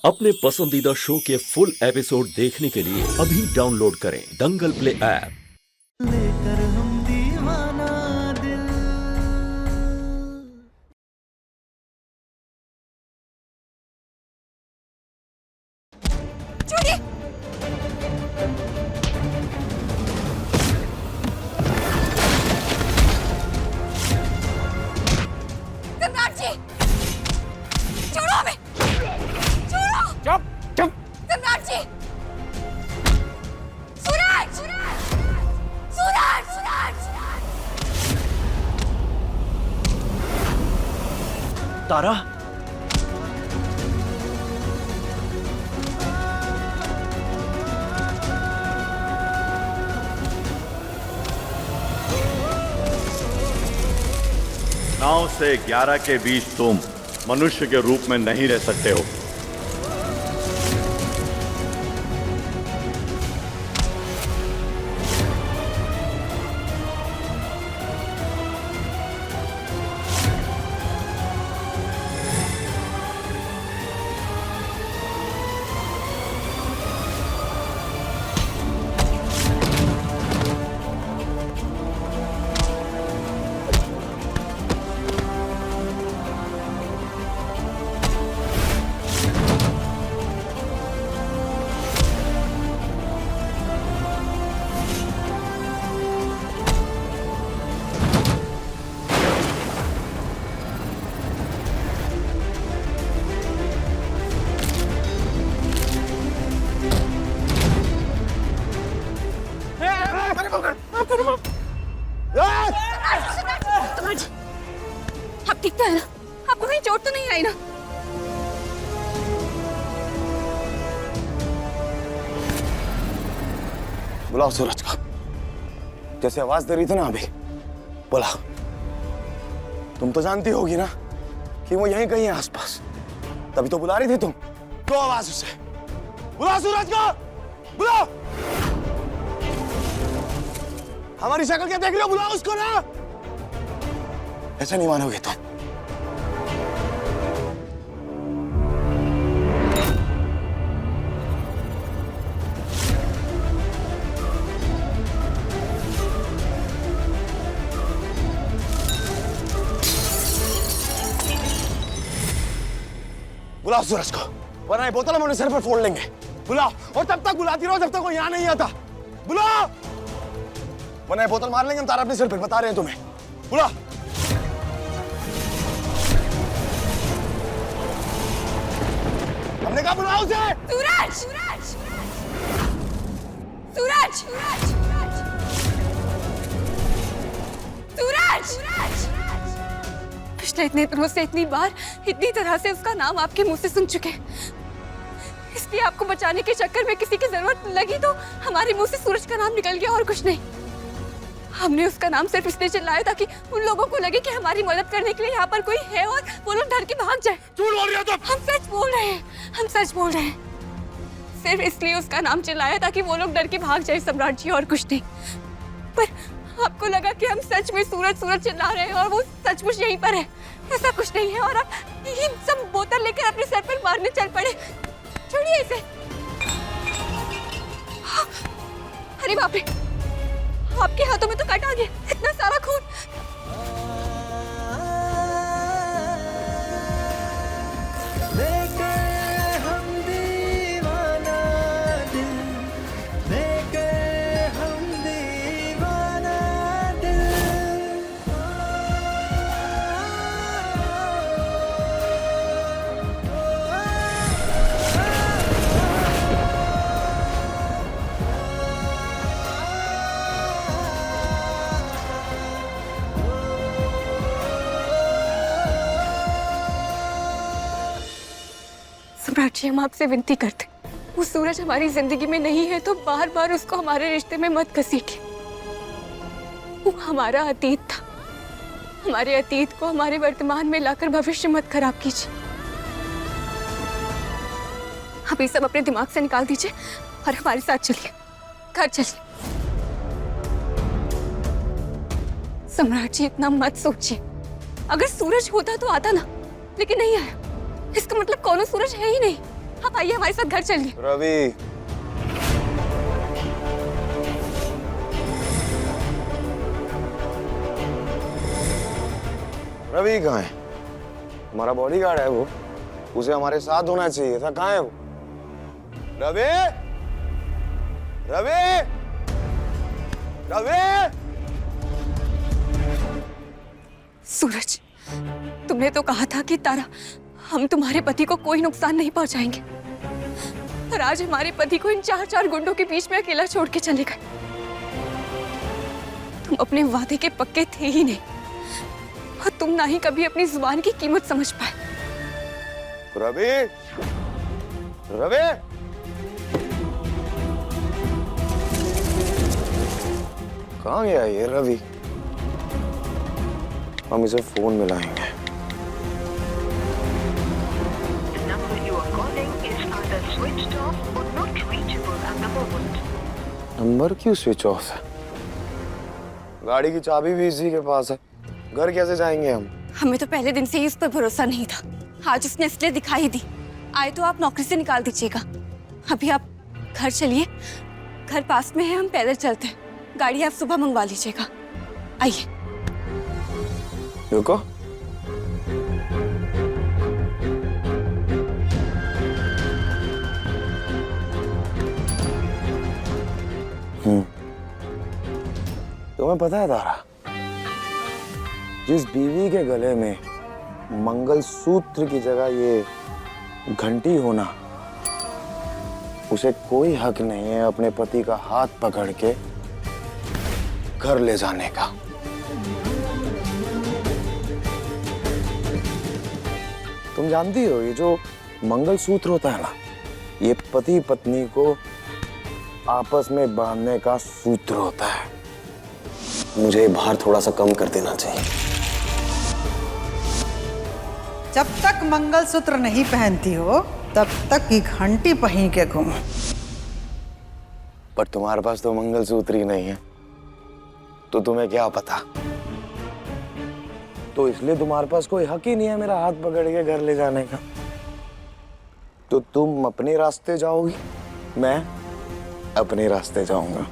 अपने पसंदीदा शो के फुल एपिसोड देखने के लिए अभी डाउनलोड करें दंगल प्ले ऐप। लेकर हम दीवाना दिल। चोरी! सम्राट जी, छोड़ो हमें! छोड़ो! चुप चुप। सम्राट जी! सूरज! सूरज! तारा, नौ से 11 के बीच तुम मनुष्य के रूप में नहीं रह सकते हो। सम्राट जी, आप ठीक तो है ना? आपको कहीं चोट तो नहीं आई ना? बुलाओ सूरज को। जैसे आवाज दे रही थी ना अभी, बुलाओ। तुम तो जानती होगी ना कि वो यहीं कहीं है आसपास, तभी तो बुला रही थी तुम। दो आवाज उसे, बुलाओ सूरज को, बुलाओ। हमारी शक्ल क्या देख रही हो? बुलाओ उसको ना। ऐसा नहीं मानोगे तुम। बुलाओ सूरज को, वरना ये बोतल हम अपने सर पर फोड़ लेंगे। बुलाओ, और तब तक बुलाती रहो जब तक वो यहाँ नहीं आता। बुलाओ, वरना ये बोतल मार लेंगे हम तारा अपने सिर पर। बता रहे हैं तुम्हें। बुलाओ। हमने कहा बुलाओ उसे। सूरज! सूरज! सूरज! पिछले इतने दिनों से इतनी बार, इतनी तरह से उसका नाम आपके मुंह से सुन चुके हैं। इसलिए आपको बचाने के चक्कर में किसी की जरूरत लगी तो हमारे मुंह से सूरज का नाम निकल गया और कुछ नहीं। हमने उसका नाम सिर्फ इसलिए चिल्लाया ताकि उन लोगों को लगे कि हमारी मदद करने के लिए यहाँ पर कोई है और वो लोग डर के भाग जाए। झूठ बोल रही हो तुम। हम सच बोल रहे हैं, हम सच बोल रहे हैं। सिर्फ इसलिए उसका नाम चिल्लाया ताकि वो लोग डर के भाग जाए सम्राट जी, और कुछ नहीं। पर आपको लगा कि हम सच में सूरज सूरज चिल्ला रहे हैं और वो सचमुच यहीं पर है। ऐसा कुछ नहीं है और आप ये सब बोतल लेकर अपने सर पर मारने चल पड़े। छोड़िए इसे। अरे बाप रे, आपके हाथों में तो कट आ गया, इतना सारा खून। लेके हम दीवाना दिल, लेके हम दीवाना दिल। सम्राट जी, हम आपसे विनती करते, वो सूरज हमारी जिंदगी में नहीं है तो बार बार उसको हमारे रिश्ते में मत घसीटिए। वो हमारा अतीत था। हमारे अतीत को हमारे वर्तमान में लाकर भविष्य मत खराब कीजिए। आप ये सब अपने दिमाग से निकाल दीजिए और हमारे साथ चलिए, घर चलिए। सम्राट जी, इतना मत सोचिए। अगर सूरज होता तो आता ना, लेकिन नहीं आया। इसका मतलब कौनो सूरज है ही नहीं। आप आइए हमारे साथ घर चलिए। रवि, रवि कहाँ है? हमारा बॉडीगार्ड है वो, उसे हमारे साथ होना चाहिए था। कहाँ है वो? रवि, रवि, रवि। सूरज, तुमने तो कहा था कि तारा, हम तुम्हारे पति को कोई नुकसान नहीं पहुंचाएंगे, पर आज हमारे पति को इन 4 गुंडों के बीच में अकेला छोड़ के चले गए। तुम अपने वादे के पक्के थे ही नहीं, और तुम ना ही कभी अपनी जुबान की कीमत समझ पाए। रवि, रवि, कहाँ गया ये रवि? हम इसे फोन मिलाएंगे। The number you are calling is either switched off or not reachable at the moment. Number क्यों स्विच ऑफ है? गाड़ी की चाबी भी इसी के पास है। घर कैसे जाएंगे हम? हमें तो पहले दिन से ही उस पर भरोसा नहीं था। आज उसने असलियत दिखाई दी। आए तो आप नौकरी से निकाल दीजिएगा। अभी आप घर चलिए, घर पास में है, हम पैदल चलते हैं। गाड़ी आप सुबह मंगवा लीजिएगा। आइए। रुको, तुम्हें पता है तारा, जिस बीवी के गले में मंगलसूत्र की जगह ये घंटी होना, उसे कोई हक नहीं है अपने पति का हाथ पकड़ के घर ले जाने का। तुम जानती हो, ये जो मंगलसूत्र होता है ना, ये पति पत्नी को आपस में बांधने का सूत्र होता है। मुझे भार थोड़ा सा कम कर देना चाहिए। जब तक मंगलसूत्र नहीं पहनती हो तब तक ये घंटी पहन के घूमो। पर तुम्हारे पास तो मंगलसूत्र ही नहीं है, तो तुम्हें क्या पता? तो इसलिए तुम्हारे पास कोई हक ही नहीं है मेरा हाथ पकड़ के घर ले जाने का। तो तुम अपने रास्ते जाओगी, मैं अपने रास्ते जाऊंगा।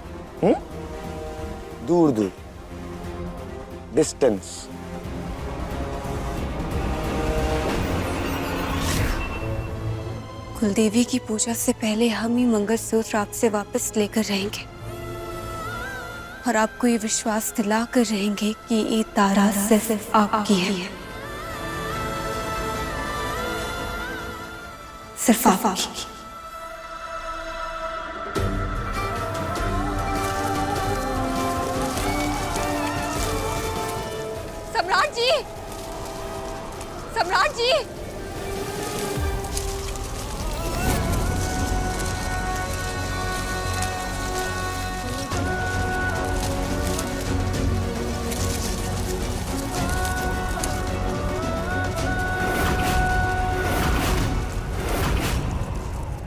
दूर दूर, डिस्टेंस। कुलदेवी की पूजा से पहले हम ही मंगलसूत्र आपसे वापस लेकर रहेंगे, और आपको ये विश्वास दिलाकर रहेंगे कि ये तारा सिर्फ आपकी है, सिर्फ आपकी। सम्राट जी, सम्राट जी,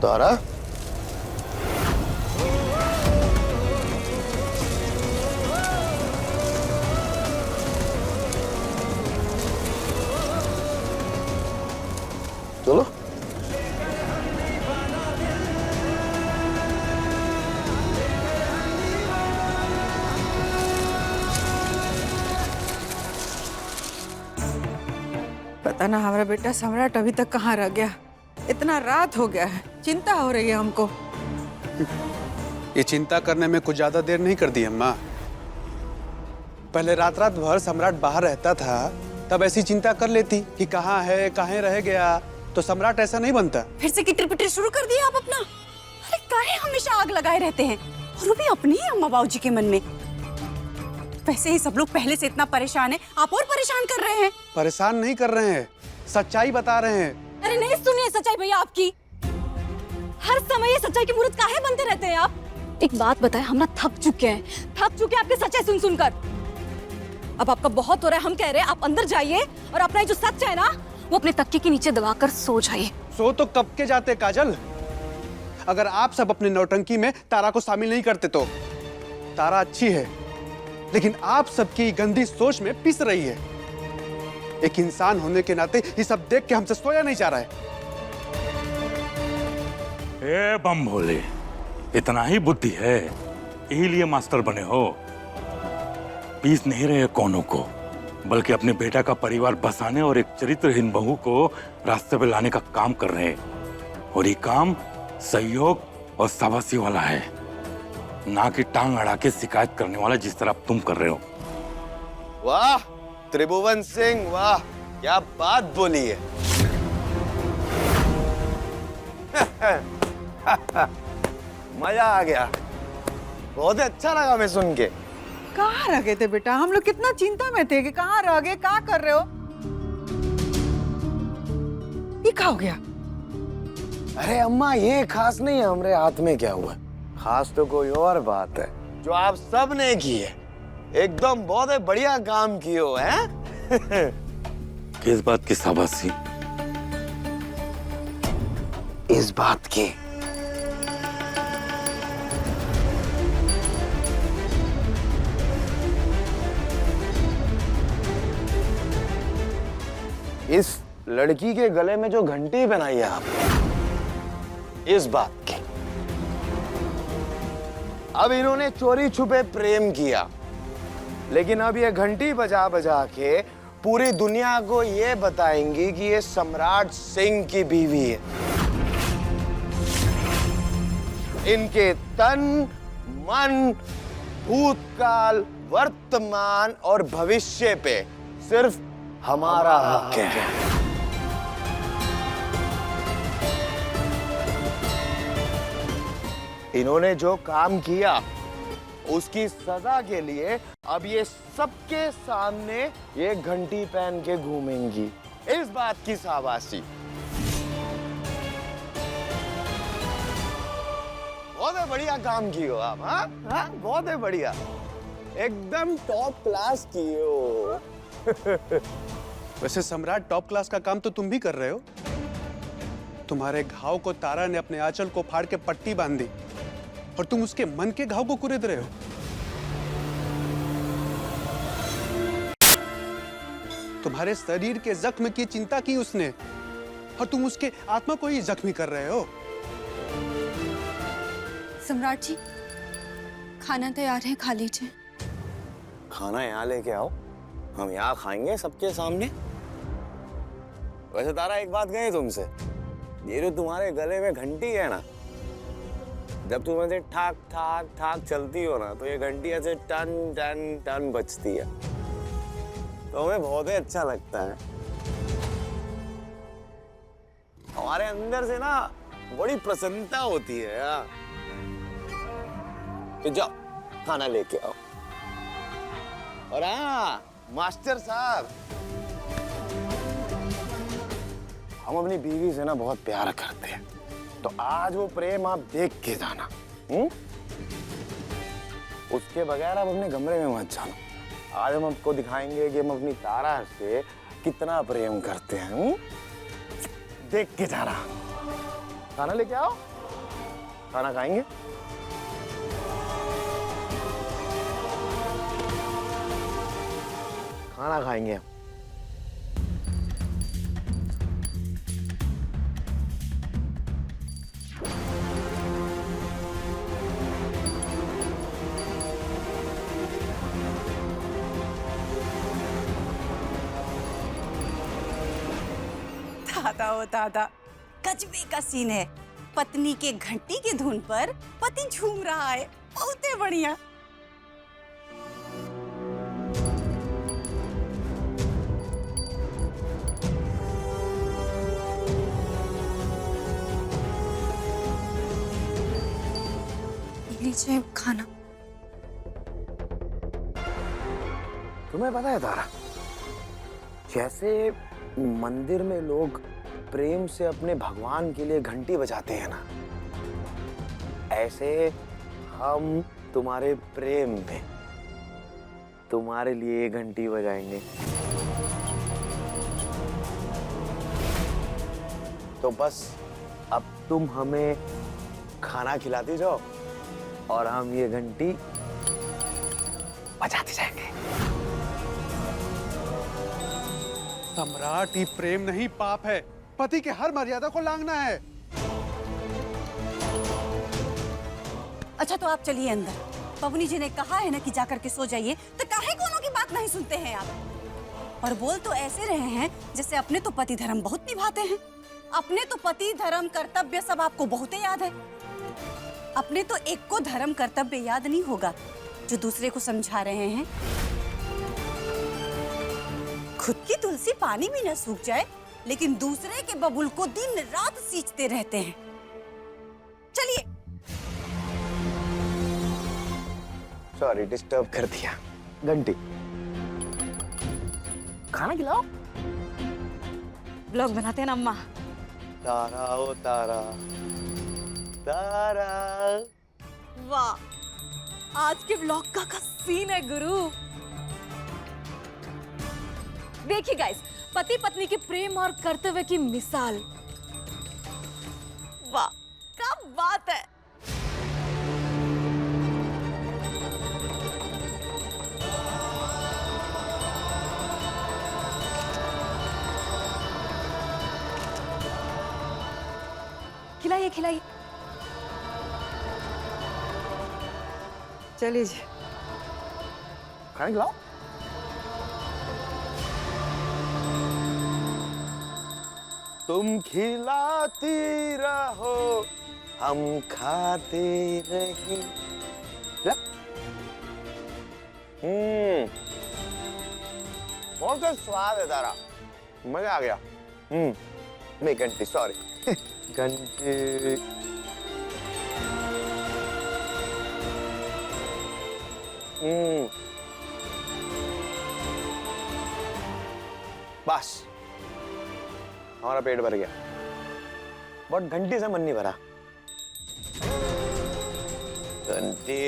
तारा, चलो। पता ना हमारा बेटा सम्राट अभी तक कहाँ रह गया। इतना रात हो गया है, चिंता हो रही है हमको। ये चिंता करने में कुछ ज्यादा देर नहीं कर दी अम्मा। पहले रात रात भर सम्राट बाहर रहता था, तब ऐसी चिंता कर लेती कि कहाँ है, कहाँ रह गया, तो सम्राट ऐसा नहीं बनता। फिर से किटर पिटर शुरू कर दिया आप अपना। अरे काहे हमेशा आग लगाए रहते हैं, और वो भी अपनी अम्मा बाबूजी के मन में। वैसे ही सब लोग पहले से इतना परेशान है, आप और परेशान कर रहे हैं। परेशान नहीं कर रहे हैं, सच्चाई बता रहे हैं। अरे नहीं सुनिए सच्चाई भैया आपकी। हर समय ये सच्चाई की मूर्त काहे बनते रहते हैं आप। एक बात बताएं, हम ना थक चुके हैं आपके सच्चाई सुन सुनकर। अब आपका बहुत हो रहा है, हम कह रहे हैं आप अंदर जाइए और अपना ये जो सच है ना, वो अपने तकिए के नीचे दबाकर सो जाइए। सो तो कब के जाते काजल। अगर आप सब अपने नौटंकी में तारा को शामिल नहीं करते तो। तारा अच्छी है, लेकिन आप सबकी गंदी सोच में पिस रही है। एक इंसान होने के नाते ये सब देख के हमसे सोया नहीं जा रहा है। ए बम भोले, इतना ही बुद्धि है, यही लिए मास्टर बने हो। पीस नहीं रहे कौनों को, बल्कि अपने बेटा का परिवार बसाने और एक चरित्रहीन बहू को रास्ते पे लाने का काम कर रहे हैं। और ये काम सहयोग और शाबाशी वाला है, ना कि टांग अड़ा के शिकायत करने वाला जिस तरह तुम कर रहे हो। वाह त्रिभुवन सिंह, वाह क्या बात बोली है। मजा आ गया, बहुत अच्छा लगा मैं सुन के। कहाँ रह गए थे बेटा? हम लोग कितना चिंता में थे कि कहाँ रह गए, क्या कर रहे हो? ये क्या हो गया? अरे अम्मा ये खास नहीं है, हमारे हाथ में क्या हुआ, खास तो कोई और बात है जो आप सब ने की है। एकदम बहुत ही बढ़िया काम किए हो हैं? किस बात की शाबाशी? इस बात की। इस लड़की के गले में जो घंटी पहनाई है आपने, इस बात की। अब इन्होंने चोरी छुपे प्रेम किया, लेकिन अब ये घंटी बजा बजा के पूरी दुनिया को ये बताएंगी कि ये सम्राट सिंह की बीवी है। इनके तन मन भूतकाल वर्तमान और भविष्य पे सिर्फ हमारा हक है। इन्होंने जो काम किया उसकी सजा के लिए अब ये सबके सामने ये घंटी पहन के घूमेंगी, इस बात की शाबाशी। बहुत ही बढ़िया काम किए हो आप। हाँ हाँ बहुत ही बढ़िया, एकदम टॉप क्लास किए हो। वैसे सम्राट, टॉप क्लास का काम तो तुम भी कर रहे हो। तुम्हारे घाव को तारा ने अपने आंचल को फाड़ के पट्टी बांध दी और तुम उसके मन के घाव को कुरेद रहे हो। तुम्हारे शरीर के जख्म की चिंता की उसने और तुम उसके आत्मा को ही जख्मी कर रहे हो। सम्राट जी, खाना तैयार है, खा लीजिए। खाना यहाँ लेके आओ, हम यहाँ खाएंगे सबके सामने। वैसे तारा एक बात कहे तुमसे, ये जो तुम्हारे गले में घंटी है ना, जब तुम ऐसे ठाक ठाक ठाक चलती हो ना, तो ये घंटी ऐसे टन टन टन बजती है, तो हमें बहुत ही अच्छा लगता है। हमारे अंदर से ना बड़ी प्रसन्नता होती है यार। तो जाओ खाना लेके आओ। और हाँ मास्टर साहब, हम अपनी बीवी से ना बहुत प्यार करते हैं, तो आज वो प्रेम आप देख के जाना। उसके बगैर आप अपने कमरे में मत जाना। आज हम आपको दिखाएंगे कि हम अपनी तारा से कितना प्रेम करते हैं। देख के जाना। खाना लेके आओ, खाना खाएंगे। खाना खाएंगे। दादा ओ दादा, गजबे का सीन है। पत्नी के घंटी की धुन पर पति झूम रहा है, बहुत बढ़िया। लीजिए खाना। तुम्हें पता है तारा, जैसे मंदिर में लोग प्रेम से अपने भगवान के लिए घंटी बजाते हैं ना, ऐसे हम तुम्हारे प्रेम में तुम्हारे लिए घंटी बजाएंगे। तो बस अब तुम हमें खाना खिलाती जाओ और हम ये घंटी बजाते जाएंगे। सम्राट, ये प्रेम नहीं पाप है। पति के हर मर्यादा को लांघना है। अच्छा तो आप चलिए अंदर। पवनी जी ने कहा है ना कि जाकर के सो जाइए, तो काहे कोनो की बात नहीं सुनते हैं आप। और बोल तो ऐसे रहे हैं जैसे अपने तो पति धर्म बहुत निभाते हैं। अपने तो पति धर्म कर्तव्य सब आपको बहुत याद है। अपने तो एक को धर्म कर्तव्य याद नहीं होगा जो दूसरे को समझा रहे हैं। खुद की तुलसी पानी में न सूख जाए, लेकिन दूसरे के बबुल को दिन रात सींचते रहते हैं। चलिए। सॉरी डिस्टर्ब कर दिया। घंटी, खाना खिलाओ। ब्लॉग बनाते हैं ना अम्मा। तारा ओ तारा, तारा। वाह, आज के ब्लॉग का सीन है गुरु। देखिए गाइस, पति पत्नी के प्रेम और कर्तव्य की मिसाल। वाह, क्या बात है। खिलाइए खिलाइए। चलिए जी, खाना खिलाओ। तुम खिलाती रहो, हम खाते रही। बहुत सा स्वाद है तारा, मजा आ गया। नहीं घंटी, सॉरी घंटी। बस हमारा पेट भर गया, बट घंटी से मन नहीं भरा। घंटी,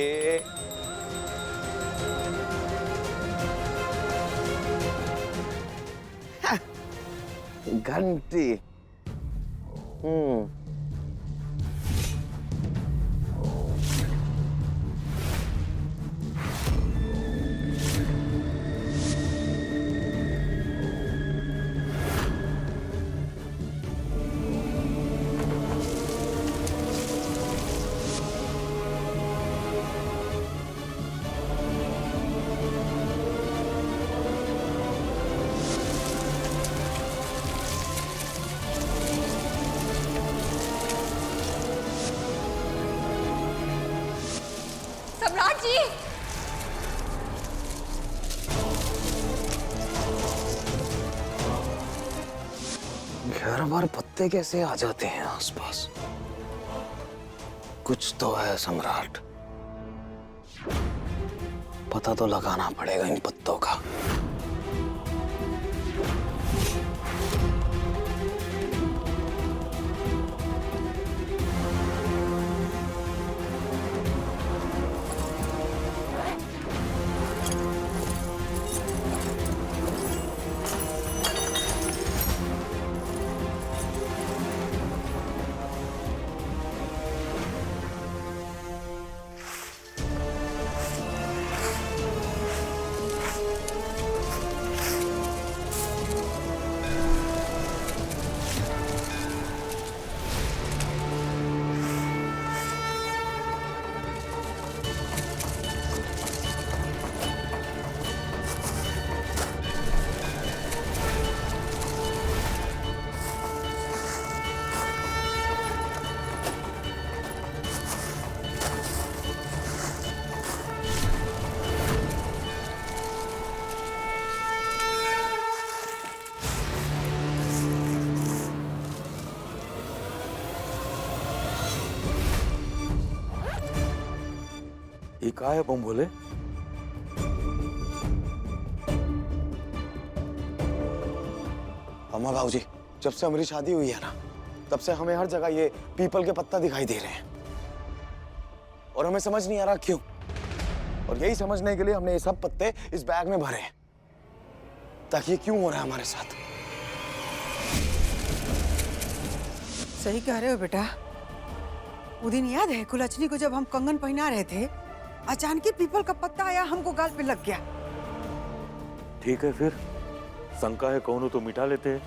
घंटी। सम्राट जी, घर भर पत्ते कैसे आ जाते हैं आसपास? कुछ तो है सम्राट, पता तो लगाना पड़ेगा इन पत्तों का। ये कहा है बम भोले? अम्मा भाऊजी, जब से हमारी शादी हुई है ना, तब से हमें हर जगह ये पीपल के पत्ता दिखाई दे रहे हैं और हमें समझ नहीं आ रहा क्यों। और यही समझने के लिए हमने ये सब पत्ते इस बैग में भरे हैं, ताकि ये क्यों हो रहा है हमारे साथ। सही कह रहे हो बेटा। वो दिन याद है कुलच्छनी को जब हम कंगन पहना रहे थे, अचानक पीपल का पत्ता आया, हमको गाल पे लग गया। ठीक है, फिर शंका है कौन हो तो मिटा लेते हैं।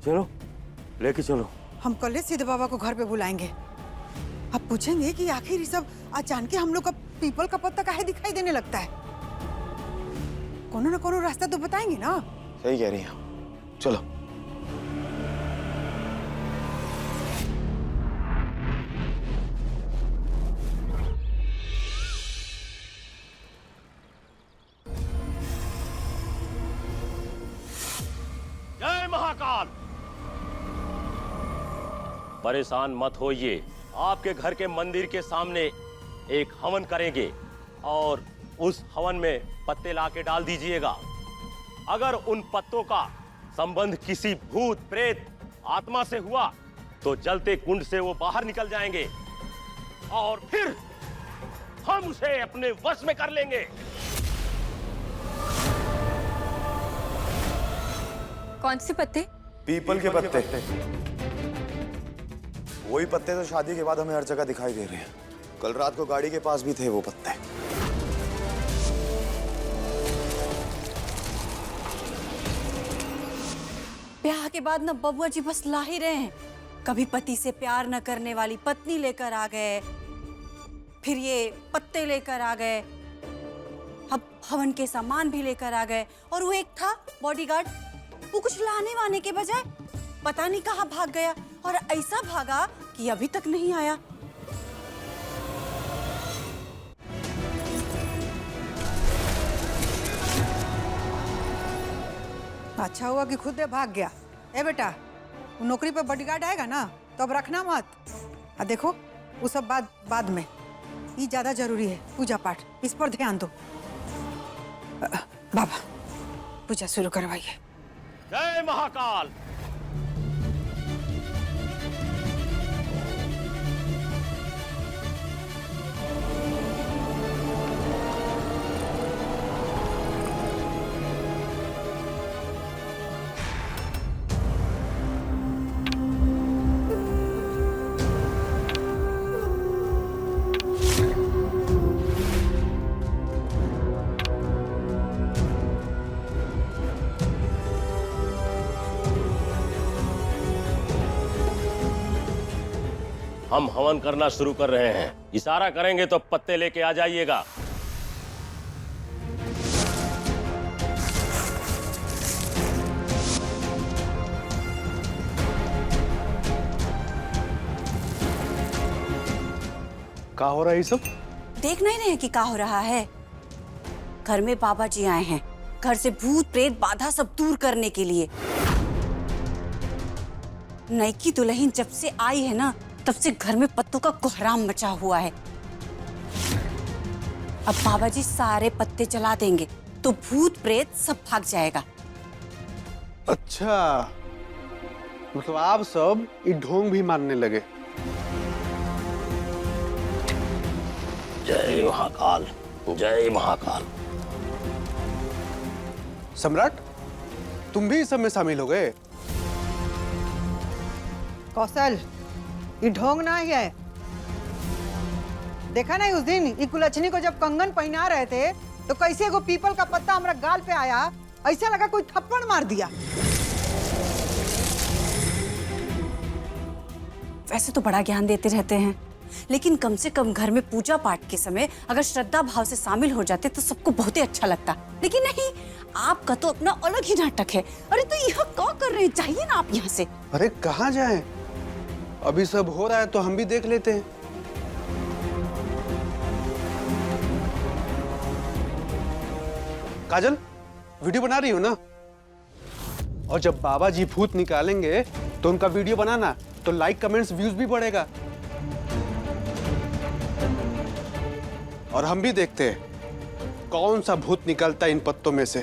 चलो लेके चलो, हम कल ही सीधे बाबा को घर पे बुलाएंगे। अब पूछेंगे कि आखिर ये सब अचानक हम लोग का पीपल का पत्ता काहे दिखाई देने लगता है। कोनो ना कोनो रास्ता तो बताएंगे ना। सही कह रही हैं, चलो। जय महाकाल। परेशान मत होइए, आपके घर के मंदिर के सामने एक हवन करेंगे और उस हवन में पत्ते लाके डाल दीजिएगा। अगर उन पत्तों का संबंध किसी भूत प्रेत आत्मा से हुआ तो जलते कुंड से वो बाहर निकल जाएंगे और फिर हम उसे अपने वश में कर लेंगे। कौन से पत्ते? पीपल के पत्ते। वही पत्ते तो शादी के बाद हमें हर जगह दिखाई दे रहे हैं। कल रात को गाड़ी के पास भी थे वो पत्ते। ब्याह के बाद ना बबुआ जी बस ला ही रहे हैं। कभी पति से प्यार न करने वाली पत्नी लेकर आ गए, फिर ये पत्ते लेकर आ गए, अब हवन के सामान भी लेकर आ गए। और वो एक था बॉडीगार्ड, वो कुछ लाने वाने के बजाय पता नहीं कहाँ भाग गया और ऐसा भागा कि अभी तक नहीं आया। अच्छा हुआ कि खुद भाग गया। ए बेटा, वो नौकरी पे बॉडीगार्ड आएगा ना तो अब रखना मत। देखो वो सब बाद में, ये ज्यादा जरूरी है। पूजा पाठ इस पर ध्यान दो। बाबा पूजा शुरू करवाइए। जय महाकाल। हम हवन करना शुरू कर रहे हैं। इशारा करेंगे तो पत्ते लेके आ जाइएगा। क्या हो रहा है ये सब? देख नहीं रहे कि क्या हो रहा है? घर में बाबा जी आए हैं, घर से भूत प्रेत बाधा सब दूर करने के लिए। नई की दुल्हन जब से आई है ना, तब से घर में पत्तों का कोहराम मचा हुआ है। अब बाबा जी सारे पत्ते जला देंगे तो भूत प्रेत सब भाग जाएगा। अच्छा, मतलब आप सब ये ढोंग भी मानने लगे। जय महाकाल, जय महाकाल। सम्राट, तुम भी इस सब में शामिल हो गए? कौशल, ये ढोंग ना ही है। देखा नहीं उस दिन ये कुलच्छनी को जब कंगन पहना रहे थे तो कैसे वो पीपल का पत्ता हमारा गाल पे आया, ऐसा लगा कोई थप्पड़ मार दिया। वैसे तो बड़ा ज्ञान देते रहते हैं, लेकिन कम से कम घर में पूजा पाठ के समय अगर श्रद्धा भाव से शामिल हो जाते तो सबको बहुत ही अच्छा लगता। लेकिन नहीं, आपका तो अपना अलग ही नाटक है। अरे तो यहाँ क्या कर रहे हैं? चाहिए ना आप यहाँ से। अरे कहाँ जाएं? अभी सब हो रहा है तो हम भी देख लेते हैं। काजल, वीडियो बना रही हो ना? और जब बाबा जी भूत निकालेंगे तो उनका वीडियो बनाना, तो लाइक कमेंट्स व्यूज भी बढ़ेगा। और हम भी देखते हैं कौन सा भूत निकलता है इन पत्तों में से।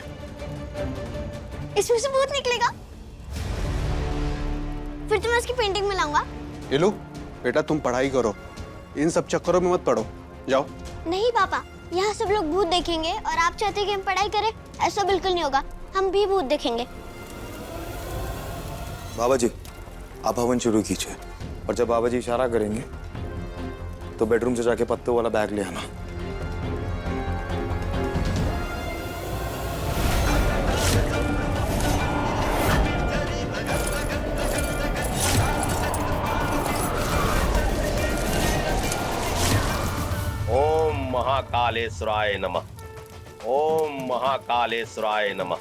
इसमें से भूत निकलेगा? फिर तो मैं उसकी पेंटिंग में लाऊंगा। ये लो बेटा, तुम पढ़ाई करो, इन सब चक्करों में मत पड़ो, जाओ। नहीं पापा, यहाँ सब लोग भूत देखेंगे और आप चाहते हैं कि हम पढ़ाई करें? ऐसा बिल्कुल नहीं होगा, हम भी भूत देखेंगे। बाबा जी, आप हवन शुरू कीजिए और जब बाबा जी इशारा करेंगे तो बेडरूम से जाके पत्तों वाला बैग ले आना। महाकालेश्वराय नमः। ओम महाकालेश्वराय नमः।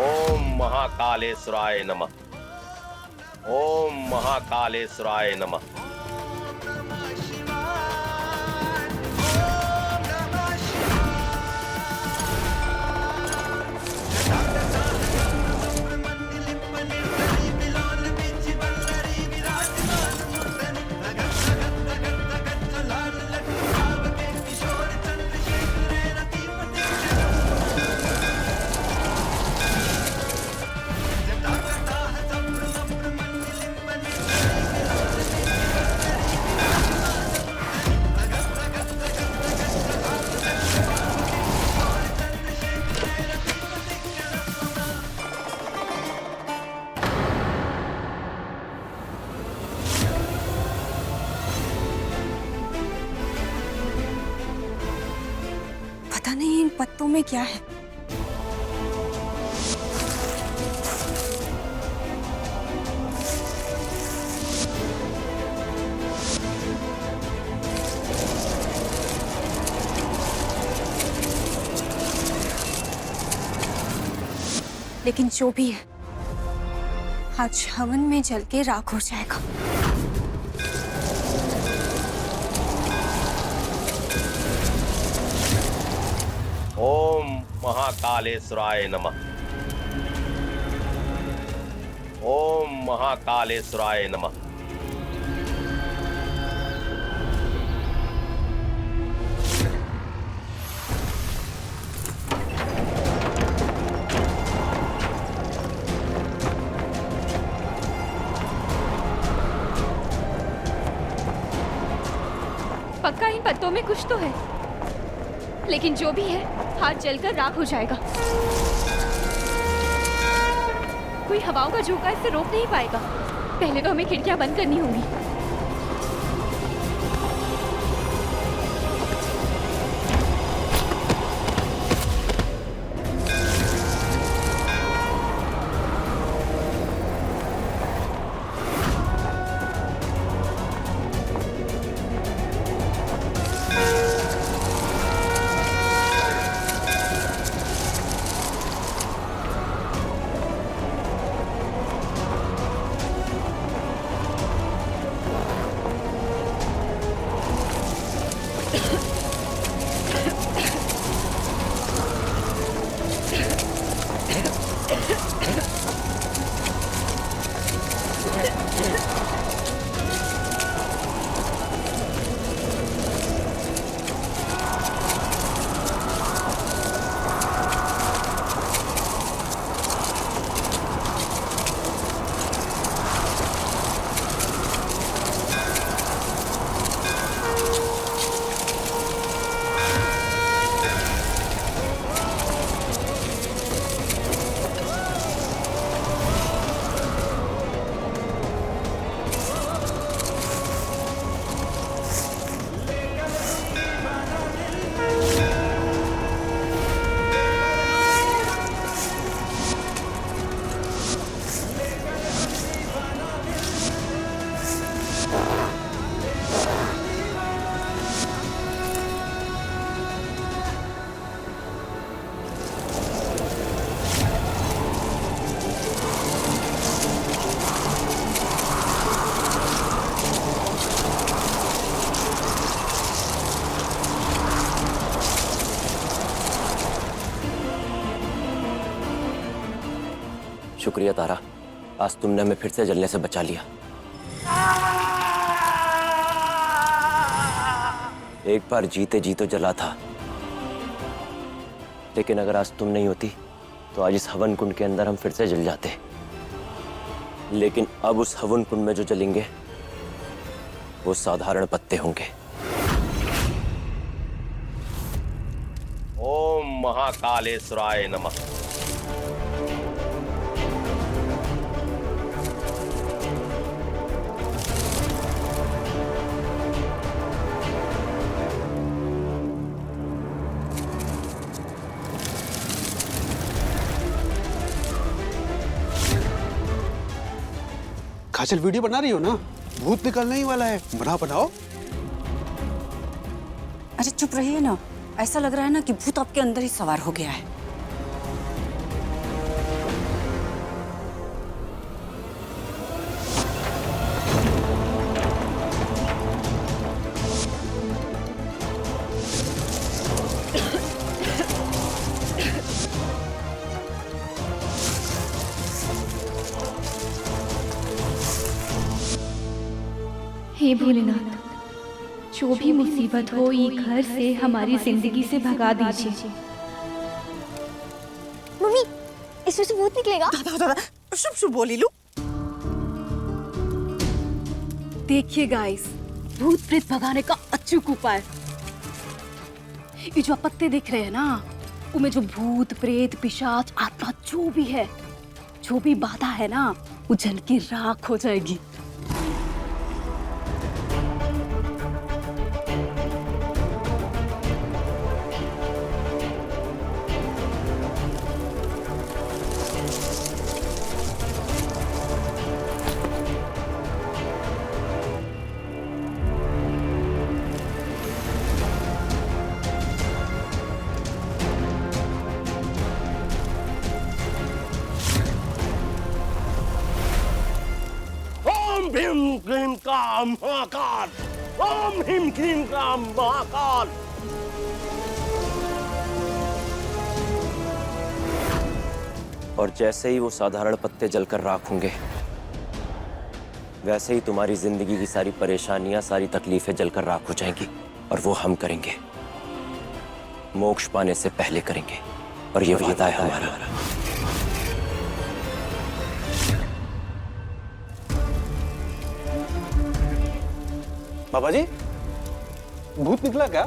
ओम महाकालेश्वराय नमः। ओम महाकालेश्वराय नमः। पता नहीं इन पत्तों में क्या है। लेकिन जो भी है, आज हवन में जल के राख हो जाएगा। ओम महाकालेश्वराय नमः। ओम महाकालेश्वराय नमः। पक्का इन पत्तों में कुछ तो है, लेकिन जो भी है हाथ जलकर राख हो जाएगा। कोई हवाओं का झोंका इससे रोक नहीं पाएगा। पहले तो हमें खिड़कियां बंद करनी होंगी। शुक्रिया तारा, आज तुमने हमें फिर से जलने से बचा लिया। एक बार जीते जी तो जला था, लेकिन अगर आज तुम नहीं होती तो आज इस हवन कुंड के अंदर हम फिर से जल जाते। लेकिन अब उस हवन कुंड में जो जलेंगे वो साधारण पत्ते होंगे। ओम महाकालेश्वराय नमः। काजल वीडियो बना रही हो ना? भूत निकलने ही वाला है, बनाओ। अरे चुप रहिए ना, ऐसा लग रहा है ना कि भूत आपके अंदर ही सवार हो गया है। हे भोलेनाथ, जो भी मुसीबत हो ये घर से हमारी जिंदगी से भगा दीजिए। मम्मी, इसमें से भूत निकलेगा? दादा शुभ शुभ बोली लू। देखिए गाइस, भूत प्रेत भगाने का अचूक उपाय। ये जो पत्ते दिख रहे हैं ना, उनमें जो भूत प्रेत पिशाच आत्मा जो भी है, जो भी बाधा है ना, वो जल के राख हो जाएगी। ओम भीम क्लीम काम महाकाल, ओम भीम क्लीम काम महाकाल। और जैसे ही वो साधारण पत्ते जलकर राख होंगे, वैसे ही तुम्हारी जिंदगी की सारी परेशानियां, सारी तकलीफें जलकर राख हो जाएंगी। और वो हम करेंगे, मोक्ष पाने से पहले करेंगे, और ये वादा है हमारा। बाबा जी, भूत निकला क्या?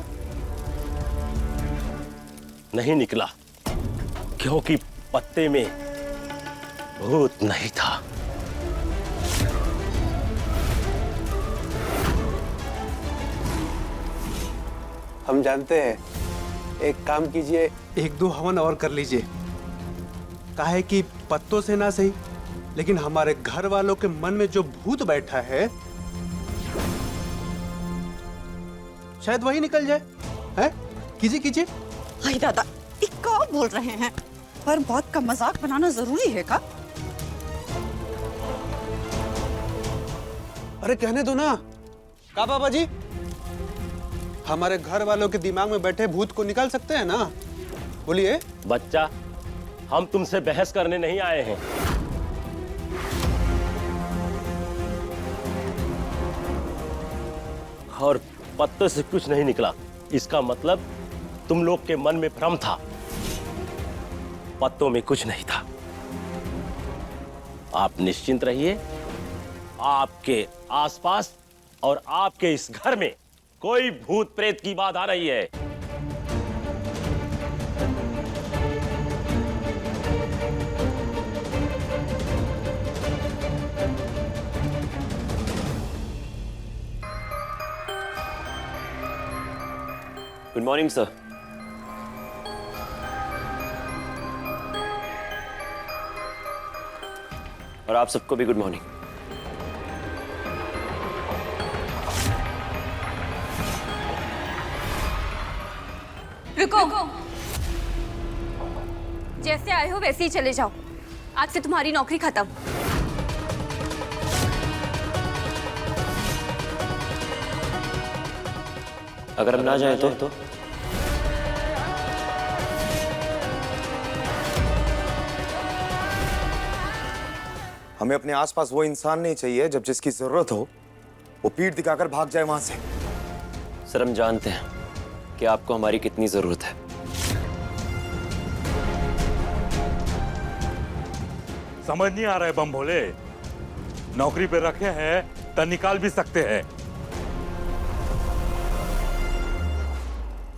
नहीं निकला, क्योंकि पत्ते में भूत नहीं था। हम जानते हैं, एक काम कीजिए, 1-2 हवन और कर लीजिए। काहे कि पत्तों से ना सही, लेकिन हमारे घर वालों के मन में जो भूत बैठा है, शायद वही निकल जाए। हैं? कीजिए। हाय दादा, ये क्या बोल रहे हैं? पर बहुत का मजाक बनाना जरूरी है का? अरे कहने दो ना। का बाबा जी, हमारे घर वालों के दिमाग में बैठे भूत को निकाल सकते हैं ना? बोलिए। बच्चा, हम तुमसे बहस करने नहीं आए हैं। और पत्तों से कुछ नहीं निकला, इसका मतलब तुम लोग के मन में भ्रम था। पत्तों में कुछ नहीं था। आप निश्चिंत रहिए, आपके आसपास और आपके इस घर में कोई भूत प्रेत की बाधा नहीं है। Good morning sir. और आप सबको भी गुड मॉर्निंग। रुको, जैसे आए हो वैसे ही चले जाओ। आज से तुम्हारी नौकरी खत्म। अगर हम ना जाएं तो? हमें अपने आसपास वो इंसान नहीं चाहिए जब जिसकी जरूरत हो वो पीठ दिखाकर भाग जाए वहां से। सर, हम जानते हैं कि आपको हमारी कितनी जरूरत है। समझ नहीं आ रहा है बम भोले, नौकरी पे रखे हैं तो निकाल भी सकते हैं।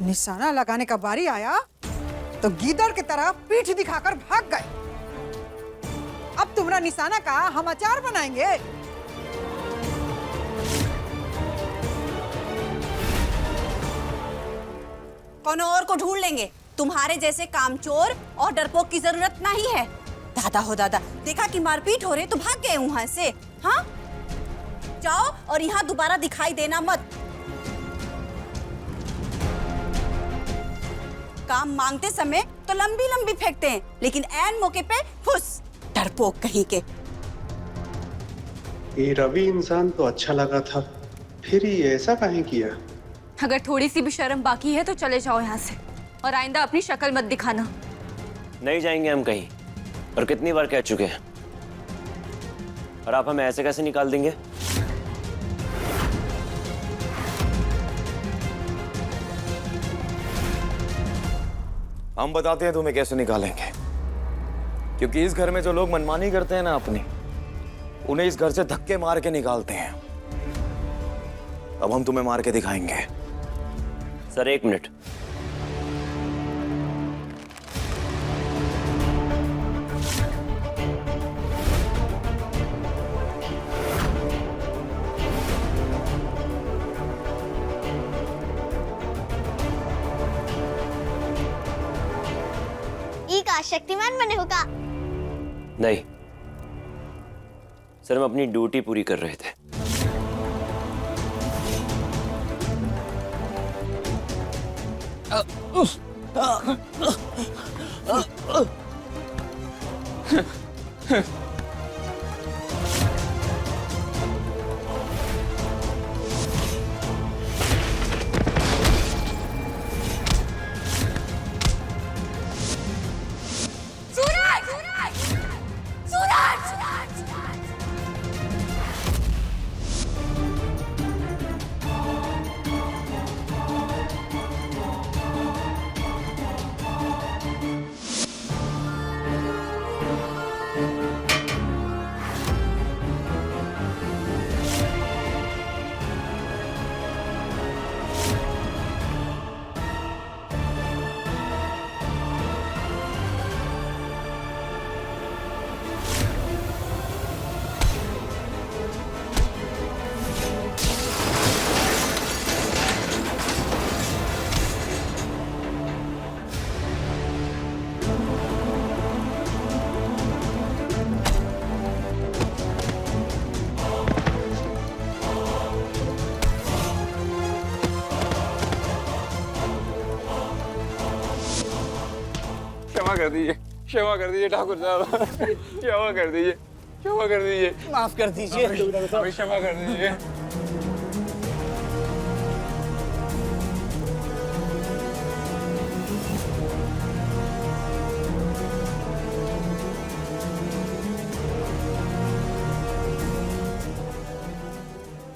निशाना लगाने का बारी आया तो गीदड़ की तरह पीठ दिखाकर भाग गए। अब तुम्हारा निशाना का हम अचार बनाएंगे। कौन और को ढूंढ लेंगे। तुम्हारे जैसे कामचोर और डरपोक की जरूरत नहीं है। दादा हो दादा, देखा कि मारपीट हो रही तो भाग गए वहां से। हाँ, जाओ और यहाँ दोबारा दिखाई देना मत। काम मांगते समय तो लंबी लंबी फेंकते हैं, लेकिन ऐन मौके पे फुस, डरपोक कहीं के। ये रवि इंसान तो अच्छा लगा था, फिर ये ऐसा काहे किया? अगर थोड़ी सी भी शर्म बाकी है तो चले जाओ यहाँ से, और आइंदा अपनी शक्ल मत दिखाना। नहीं जाएंगे हम कहीं, और कितनी बार कह चुके हैं। और आप हमें ऐसे कैसे निकाल देंगे? हम बताते हैं तुम्हें कैसे निकालेंगे, क्योंकि इस घर में जो लोग मनमानी करते हैं ना अपनी, उन्हें इस घर से धक्के मार के निकालते हैं। अब हम तुम्हें मार के दिखाएंगे। Sir 1 minute. ई का शक्तिमान बने हो का? नहीं सर, हम अपनी ड्यूटी पूरी कर रहे थे। क्षमा कर दीजिए, क्षमा कर दीजिए ठाकुर साहब, क्षमा कर दीजिए, क्षमा कर दीजिए, माफ कर दीजिए, क्षमा कर दीजिए।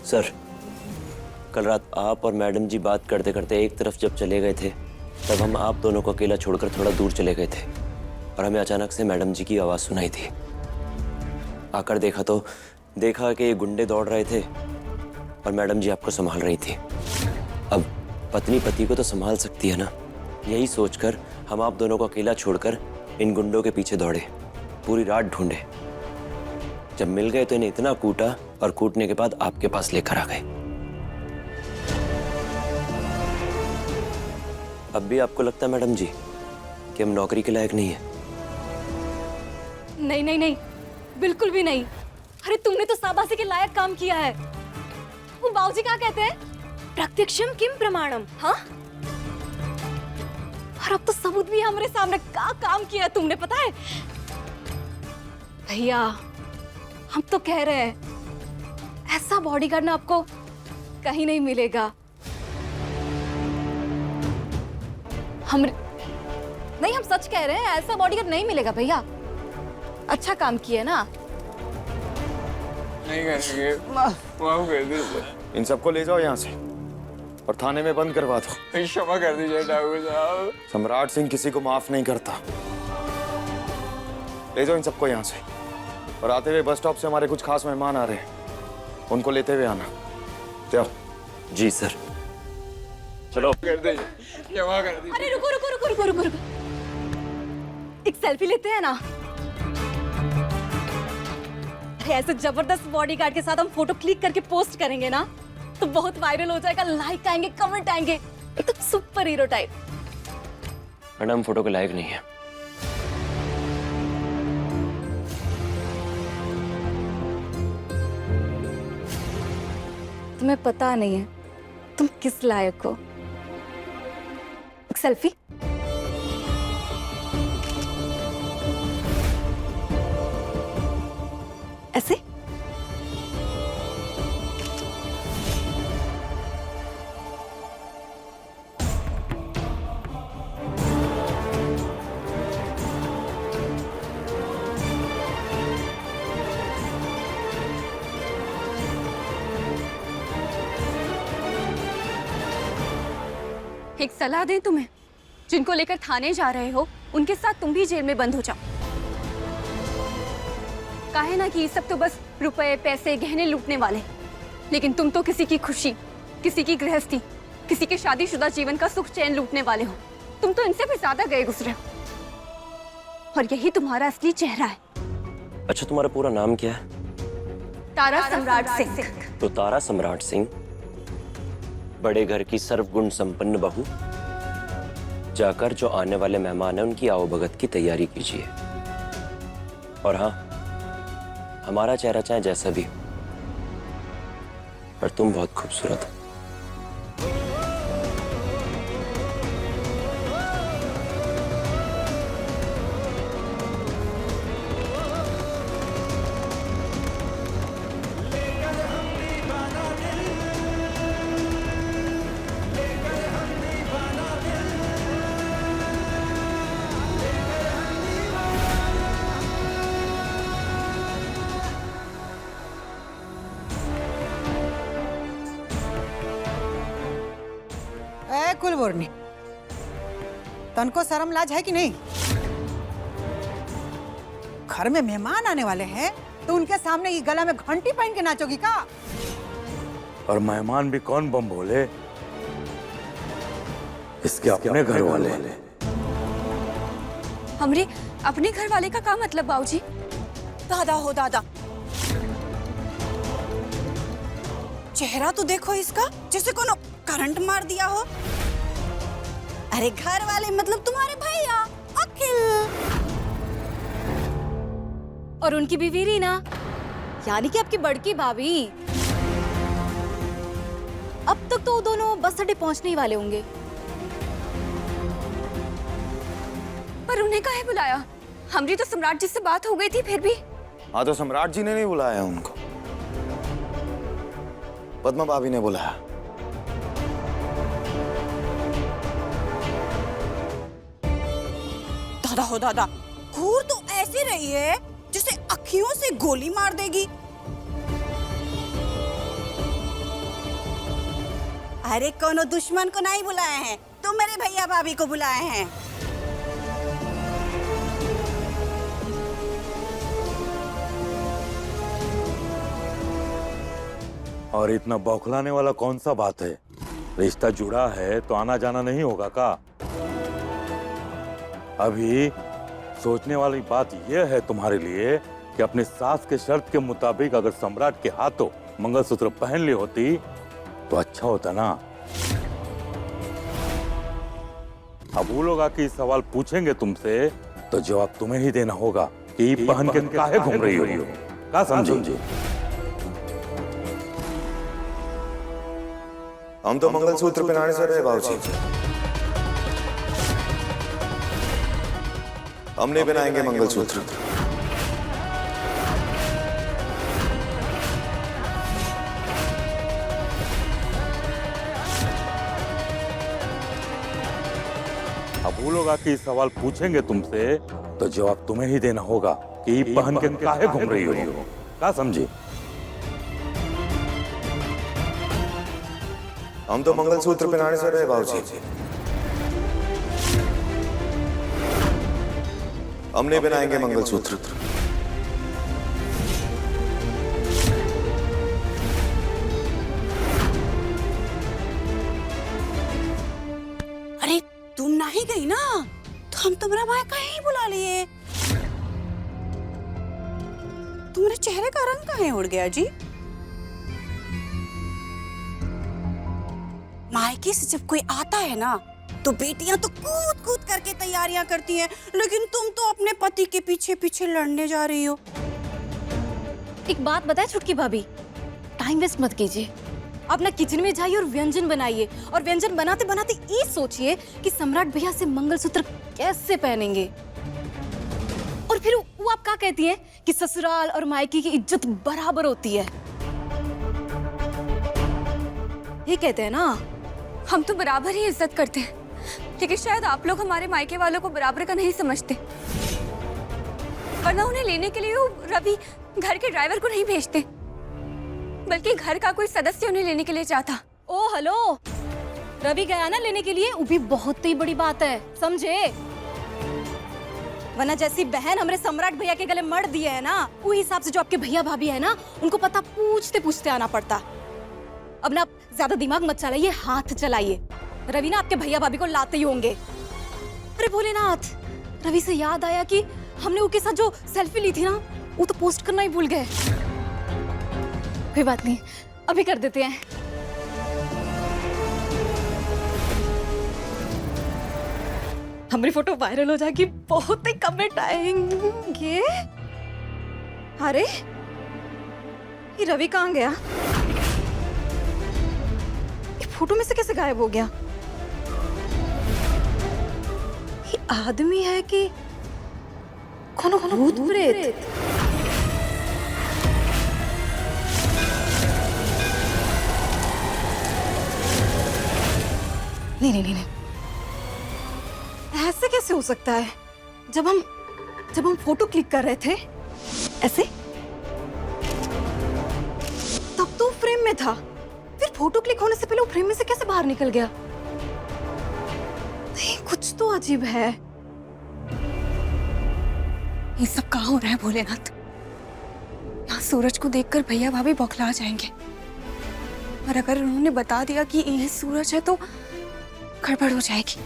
सर, कल रात आप और मैडम जी बात करते करते एक तरफ जब चले गए थे, तब हम आप दोनों को अकेला छोड़कर थोड़ा दूर चले गए थे, और हमें अचानक से मैडम जी की आवाज सुनाई थी। आकर देखा कि ये गुंडे दौड़ रहे थे और मैडम जी आपको संभाल रही थी। अब पत्नी पति को तो संभाल सकती है ना, यही सोचकर हम आप दोनों को अकेला छोड़कर इन गुंडों के पीछे दौड़े, पूरी रात ढूंढे। जब मिल गए तो इन्हें इतना कूटा, और कूटने के बाद आपके पास लेकर आ गए। अब भी आपको लगता है मैडम जी कि हम नौकरी के लायक नहीं है? नहीं नहीं नहीं, बिल्कुल भी नहीं। अरे तुमने तो शाबाशी के लायक काम किया है। वो बाबूजी क्या कहते हैं? प्रत्यक्षम किम प्रमाणम। हाँ, और अब तो सबूत भी हमारे सामने। क्या काम किया है तुमने, पता है भैया? हम तो कह रहे हैं ऐसा बॉडीगार्ड ना आपको कहीं नहीं मिलेगा। हम सच कह रहे हैं, ऐसा बॉडीगार्ड नहीं मिलेगा भैया। अच्छा काम किया ना। नहीं करेंगे, माफ कर दीजिए। इन सबको ले जाओ यहाँ से और थाने में बंद करवा दो। क्षमा कर दीजिए ठाकुर साहब। सम्राट सिंह किसी को माफ नहीं करता। ले जाओ इन सबको यहाँ से, और आते हुए बस स्टॉप से हमारे कुछ खास मेहमान आ रहे हैं, उनको लेते हुए आना। जाओ। जी सर। चलो। कर दीजिए, क्षमा कर दीजिए। अरे रुको रुको रुको रुको रुको रुको, एक सेल्फी लेते हैं ना। अरे ऐसे जबरदस्त बॉडीगार्ड के साथ हम फोटो क्लिक करके पोस्ट करेंगे ना, तो बहुत वायरल हो जाएगा, लाइक आएंगे, कमेंट आएंगे, एकदम super hero type. Madam photo के लायक नहीं है। तुम्हें पता नहीं है तुम किस लायक हो। एक सेल्फी। ऐसे। एक सलाह दें तुम्हें, जिनको लेकर थाने जा रहे हो उनके साथ तुम भी जेल में बंद हो जाओ। काहे ना कि सब तो बस रुपए पैसे गहने लूटने वाले, लेकिन तुम तो किसी की खुशी, किसी की गृहस्थी, किसी के शादीशुदा जीवन का सुख चैन लूटने वाले हो। तुम तो इनसे भी ज्यादा गए गुजरे हो, और यही तुम्हारा असली चेहरा है। अच्छा, तुम्हारा पूरा नाम क्या है? तारा सम्राट सिंह। तो तारा सम्राट सिंह, बड़े घर की सर्वगुण संपन्न बहू, जाकर जो आने वाले मेहमान हैं उनकी आवभगत की तैयारी कीजिए। और हाँ, हमारा चेहरा चाहे जैसा भी हो, पर तुम बहुत खूबसूरत हो। कुलबोर्नी, तनको शर्म लाज है कि नहीं? घर में मेहमान आने वाले हैं तो उनके सामने ये गला में घंटी पहन के नाचोगी का? और मेहमान भी कौन बम बोले, इसके अपने घर वाले। हमरे अपने घर वाले का क्या मतलब बाबूजी? दादा हो दादा, चेहरा तो देखो इसका, जैसे कोनो करंट मार दिया हो। अरे घर वाले मतलब तुम्हारे भैया अखिल और उनकी बीवी रीना, यानी कि आपकी बड़की भाभी। अब तक तो वो दोनों बस अड्डे पहुंचने ही वाले होंगे, पर उन्हें काहे बुलाया? हमरी तो सम्राट जी से बात हो गई थी फिर भी। हाँ, तो सम्राट जी ने नहीं बुलाया उनको, पद्मा भाभी ने बुलाया। दादा हो दादा, घूर तो ऐसी रही है जैसे अखियों से गोली मार देगी। अरे कोनो दुश्मन को नहीं बुलाए हैं, तुम मेरे भैया भाभी को बुलाए हैं। और इतना बौखलाने वाला कौन सा बात है? रिश्ता जुड़ा है तो आना जाना नहीं होगा का? अभी सोचने वाली बात यह है तुम्हारे लिए कि अपने सास के शर्त के मुताबिक अगर सम्राट के हाथों मंगलसूत्र पहन ली होती तो अच्छा होता ना। अब वो लोग आके सवाल पूछेंगे तुमसे तो जवाब तुम्हें ही देना होगा कि पहन के काहे घूम रही हो, का समझे? हम तो मंगलसूत्र पहनाने से रहे बाबूजी, हम नहीं पहनाएंगे मंगलसूत्र। अब वो लोग आके सवाल पूछेंगे तुमसे तो जवाब तुम्हें ही देना होगा कि पहन के काहे घूम रही हो, का समझे? हम तो मंगलसूत्र पहनाने से रहे बाबूजी, हम नहीं पहनाएंगे मंगलसूत्र। अरे तुम नहीं गई ना तो हम तुम्हारा भाई कहीं बुला लिए। तुम्हारे चेहरे का रंग कहीं उड़ गया जी? मायके से जब कोई आता है ना तो बेटियां तो कूद कूद करके तैयारियां करती हैं, लेकिन तुम तो अपने पति के पीछे पीछे लड़ने जा रही हो। एक बात बताए छुटकी भाभी, टाइम वेस्ट मत कीजिए। आप ना किचन में जाइए और व्यंजन बनाइए, और व्यंजन बनाते बनाते ये सोचिए कि सम्राट भैया से मंगलसूत्र कैसे पहनेंगे। और फिर वो आप क्या कहती हैं कि ससुराल और मायके की इज्जत बराबर होती है, ये कहते हैं ना। हम तो बराबर ही इज्जत करते हैं, लेकिन शायद आप लोग हमारे मायके वालों को बराबर का नहीं समझते, वरना उन्हें लेने के लिए वो रवि घर के ड्राइवर को नहीं भेजते, बल्कि घर का कोई सदस्य उन्हें लेने के लिए चाहता। ओ हेलो, रवि गया ना लेने के लिए, वो भी बहुत ही बड़ी बात है, समझे? वरना जैसी बहन हमारे सम्राट भैया के गले मर दिए है ना, वो हिसाब से जो आपके भैया भाभी है ना, उनको पता पूछते पूछते आना पड़ता। अब ना ज्यादा दिमाग मत चलाइए, हाथ चलाइए। रवि ना आपके भैया भाभी को लाते ही होंगे। अरे भोलेनाथ, रवि से याद आया कि हमने उसके साथ जो सेल्फी ली थी ना, वो तो पोस्ट करना ही भूल गए। कोई बात नहीं, अभी कर देते हैं। हमारी फोटो वायरल हो जाएगी, बहुत ही कमेंट आएंगे। अरे ये रवि कहाँ गया? ये फोटो में से कैसे गायब हो गया? ये आदमी है कि कौन भूत प्रेत? नहीं, ऐसे कैसे हो सकता है? जब हम फोटो क्लिक कर रहे थे ऐसे, तब तो फ्रेम में था, फिर फोटो क्लिक होने से पहले वो फ्रेम में से कैसे बाहर निकल गया? नहीं, कुछ तो अजीब है। ये सब कहाँ हो रहा है भोलेनाथ? यहाँ सूरज को देखकर भैया भाभी बौखला जाएंगे, और अगर उन्होंने बता दिया कि यही सूरज है तो गड़बड़ हो जाएगी।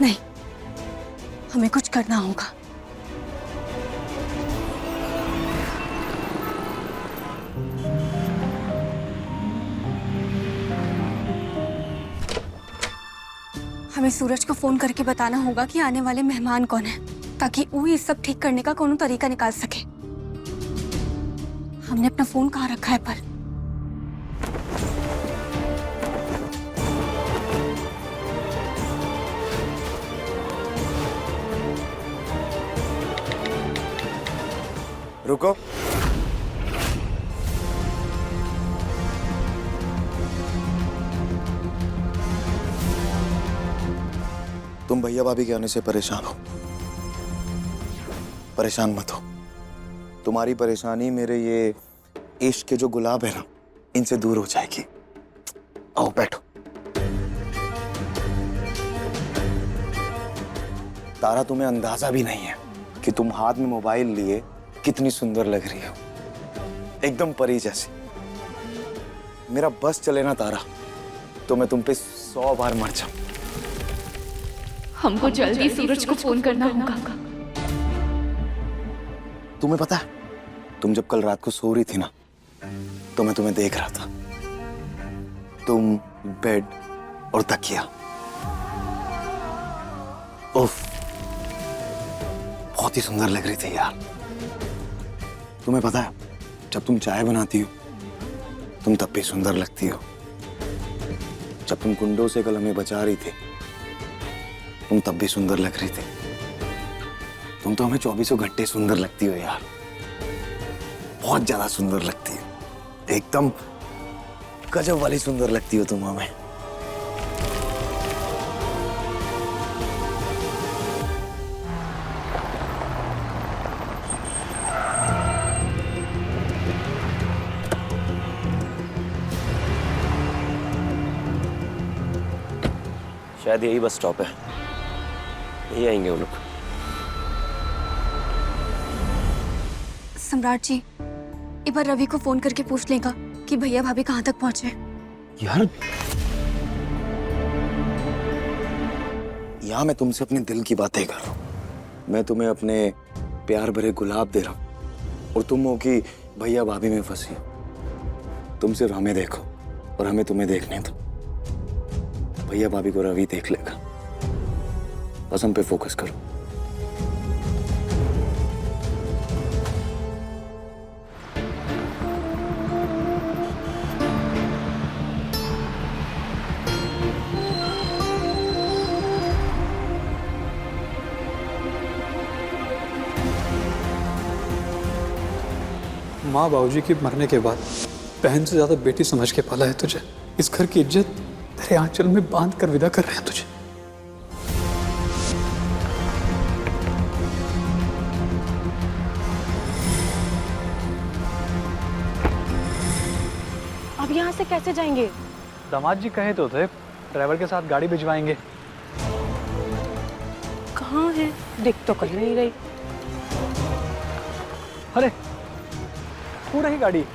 नहीं, हमें कुछ करना होगा। हमें सूरज को फोन करके बताना होगा कि आने वाले मेहमान कौन है, ताकि वो ये सब ठीक करने का कोनो तरीका निकाल सके। हमने अपना फोन कहाँ रखा है पर? रुको। तुम भैया भाभी के आने से परेशान हो, परेशान मत हो। तुम्हारी परेशानी मेरे ये इश्क के जो गुलाब है ना, इनसे दूर हो जाएगी। आओ बैठो। तारा, तुम्हें अंदाजा भी नहीं है कि तुम हाथ में मोबाइल लिए कितनी सुंदर लग रही हो, एकदम परी जैसी। मेरा बस चले ना तारा, तो मैं तुम पे 100 बार मर जाऊं। हमको जल्दी सूरज को फोन करना होगा। तुम्हें पता है, तुम जब कल रात को सो रही थी ना, तो मैं तुम्हें देख रहा था। तुम, बेड और तकिया, उफ, बहुत ही सुंदर लग रही थी यार। तुम्हें पता है, जब तुम चाय बनाती हो, तुम तब भी सुंदर लगती हो। जब तुम कुंडों से कल हमें बचा रही थी, तुम तब भी सुंदर लग रही थी। तुम तो हमें 24 घंटे सुंदर लगती हो यार, बहुत ज्यादा सुंदर लगती हो, एकदम गजब वाली सुंदर लगती हो तुम हमें। शायद यही बस स्टॉप है, यही आएंगे वो लोग। सम्राट जी, एक बार रवि को फोन करके पूछ लेगा कि भैया भाभी कहाँ तक पहुंचे। यार, यहाँ मैं तुमसे अपने दिल की बातें कर रहा हूँ। मैं तुम्हें अपने प्यार भरे गुलाब दे रहा हूँ, और तुम हो कि भैया भाभी में फंसी हो। तुम सिर्फ हमें देखो और हमें तुम्हें देखने दो। भैया भाभी को रवि देख लेगा, बस हम पे फोकस करो। माँ बाबूजी की मरने के बाद बहन से ज्यादा बेटी समझ के पाला है तुझे। इस घर की इज्जत तेरे आंचल में बांध कर विदा कर रहे हैं तुझे। अब यहाँ से कैसे जाएंगे? दामाद जी कहे तो थे ड्राइवर के साथ गाड़ी भिजवाएंगे। कहाँ है? दिख तो कहीं नहीं रही। अरे वो रही गाड़ी।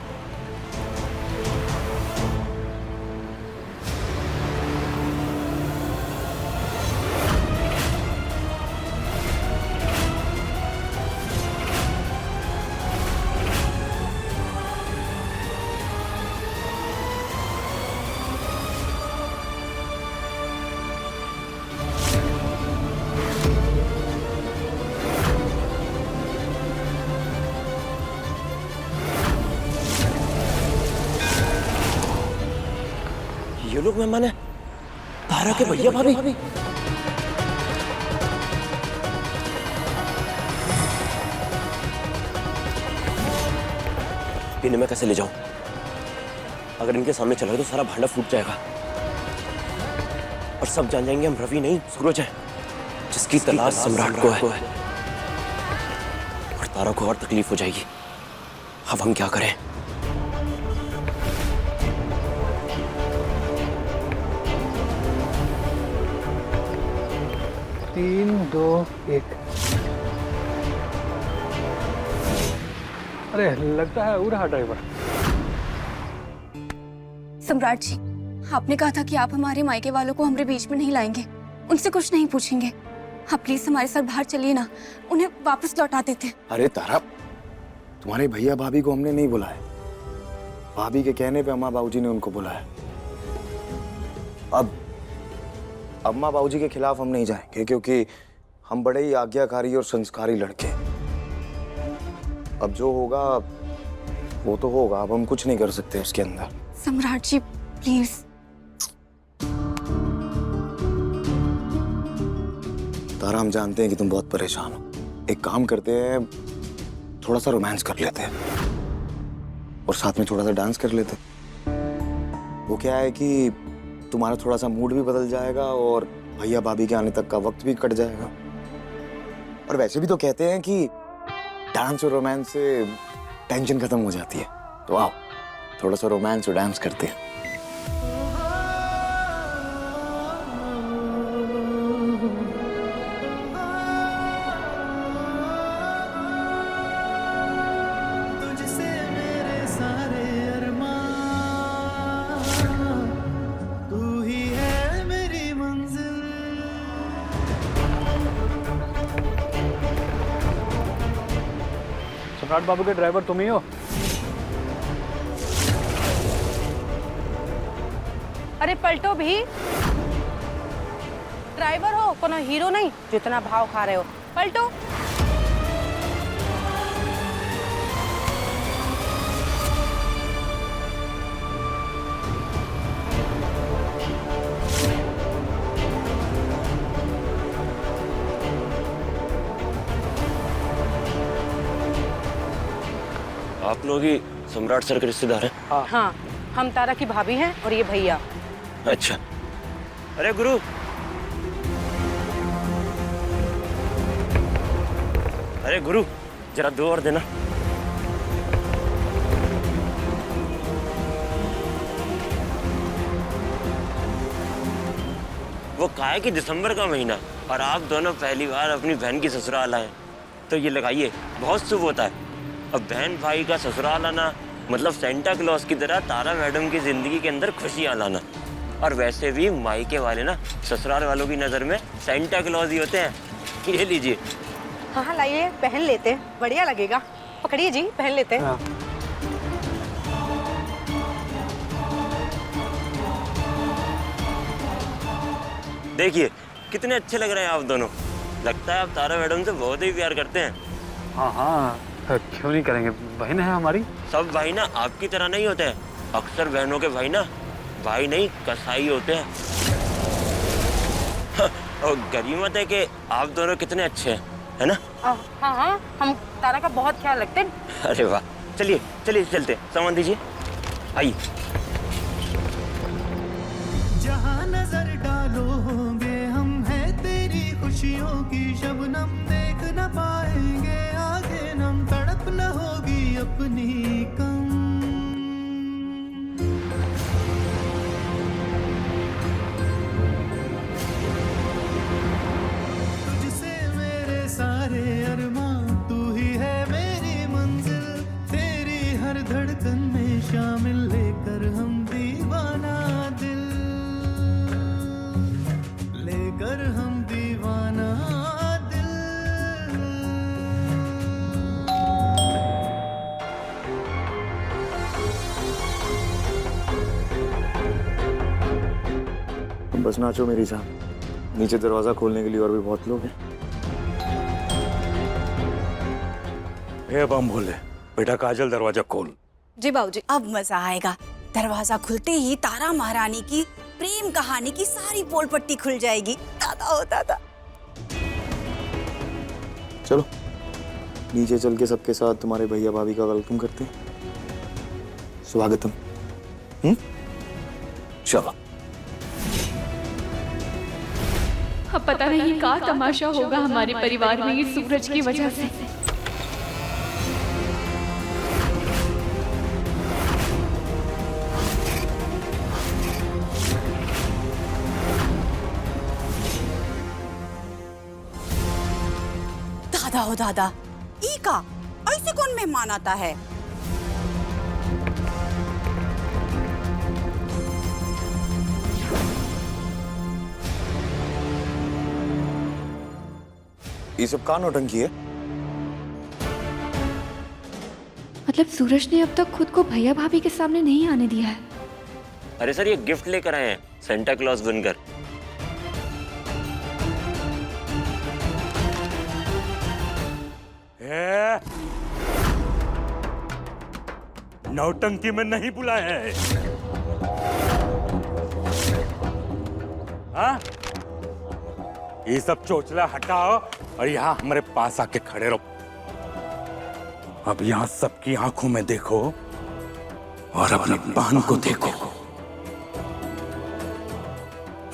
ये लोग मेहमान है तारा के भैया भाभी। इन्हें मैं कैसे ले जाऊं? अगर इनके सामने चला गया तो सारा भांडा फूट जाएगा और सब जान जाएंगे हम रवि नहीं सूरज है जिसकी तलाश सम्राट को है। और तारा को और तकलीफ हो जाएगी। अब हम क्या करें? तीन दो एक। अरे लगता है उड़ा ड्राइवर। सम्राट जी, आपने कहा था कि आप हमारे मायके वालों को हमारे बीच में नहीं लाएंगे, उनसे कुछ नहीं पूछेंगे। आप प्लीज हमारे साथ बाहर चलिए ना, उन्हें वापस लौटा देते। अरे तारा, तुम्हारे भैया भाभी को हमने नहीं बुलाया। भाभी के कहने पे अम्मा बाबूजी ने उनको बुलाया। अब अम्मा बाबूजी के खिलाफ हम नहीं जाएंगे क्योंकि हम बड़े ही आज्ञाकारी और संस्कारी लड़के। अब जो होगा वो तो होगा, अब हम कुछ नहीं कर सकते उसके अंदर। सम्राट जी प्लीज। तारा, हम जानते हैं कि तुम बहुत परेशान हो। एक काम करते हैं, थोड़ा सा रोमांस कर लेते हैं और साथ में थोड़ा सा डांस कर लेते हैं। वो क्या है कि तुम्हारा थोड़ा सा मूड भी बदल जाएगा और भैया भाभी के आने तक का वक्त भी कट जाएगा। और वैसे भी तो कहते हैं कि डांस और रोमांस से टेंशन खत्म हो जाती है। तो आओ थोड़ा सा रोमांस और डांस करते हैं। तुझसे मेरे सारे अरमान, तू ही है मेरी मंजिल। सम्राट बाबू के ड्राइवर तुम ही हो? अरे पलटो भी, ड्राइवर हो कोनो हीरो नहीं जितना भाव खा रहे हो। पलटो। आप लोग ही सम्राट सर के रिश्तेदार हैं? हाँ, हम तारा की भाभी हैं और ये भैया। अच्छा। अरे गुरु, अरे गुरु जरा दो और देना। वो कहा है कि दिसंबर का महीना और आप दोनों पहली बार अपनी बहन की ससुराल आए, तो ये लगाइए, बहुत शुभ होता है। अब बहन भाई का ससुराल आना मतलब सेंटा क्लॉज की तरह तारा मैडम की जिंदगी के अंदर खुशियां लाना। और वैसे भी मायके वाले ना ससुराल वालों की नजर में सेंटा क्लॉज ही होते हैं। ये लीजिए। हाँ लाइए, पहन लेते हैं, बढ़िया लगेगा। पकड़िए जी, पहन लेते हैं। देखिए कितने अच्छे लग रहे हैं आप दोनों। लगता है आप तारा मैडम से बहुत ही प्यार करते हैं। हाँ हाँ, क्यों नहीं करेंगे, बहन है हमारी। सब भाई ना आपकी तरह नहीं होते हैं। अक्सर बहनों के भाई ना भाई नहीं कसाई होते हैं। और गरीमत है कि आप दोनों कितने अच्छे हैं, है ना? हाँ हाँ, हम तारा का बहुत ख्याल रखते हैं। अरे वाह, चलिए चलिए चलते, सामान दीजिए, आइए। जहाँ नजर डालोगे हम हैं तेरी खुशियों की शबनम, देख न पाएंगे आगे नम, तड़प न होगी अपनी कम। तुझसे मेरे सारे अरमां, तू ही है मेरी मंजिल, तेरी हर धड़कन में शामिल, लेकर हम दीवाना दिल, लेकर हम दीवाना दिल। तुम बस नाचो मेरी जान, नीचे दरवाजा खोलने के लिए और भी बहुत लोग हैं। हे बम भोले, बेटा काजल दरवाजा खोल। जी बाबूजी, अब मजा आएगा। दरवाजा खुलते ही तारा महारानी की प्रेम कहानी की सारी पोल पट्टी खुल जाएगी। दादा हो दादा। चलो नीचे चल के सबके साथ तुम्हारे भैया भाभी का वेलकम करते हैं। स्वागतम। चलो। अब पता नहीं क्या तमाशा होगा हमारे परिवार में इस सूरज की वजह से। दादा हो दादा, ई का ऐसे कौन मेहमान आता है? ये सब कहाँ नौटंकी है? मतलब सूरज ने अब तक खुद को भैया भाभी के सामने नहीं आने दिया है। अरे सर, ये गिफ्ट लेकर आए हैं सेंटा क्लॉज बनकर। नौटंकी में नहीं बुलाया है। हाँ? ये सब चोचला हटाओ और यहाँ हमारे पास आके खड़े रहो। अब यहाँ सबकी आंखों में देखो और अपनी बहन को देखो।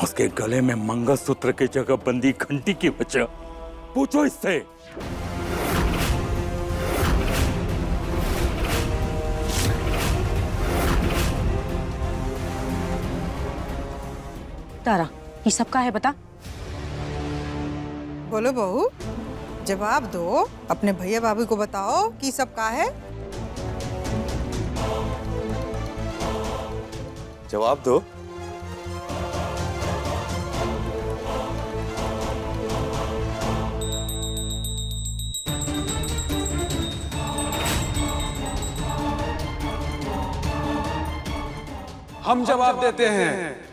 उसके गले में मंगलसूत्र की जगह बंदी घंटी की वजह पूछो इससे। तारा, ये सब का है बता? बोलो बहू, जवाब दो। अपने भैया भाभी को बताओ कि सब का है। जवाब दो। हम जवाब देते हैं।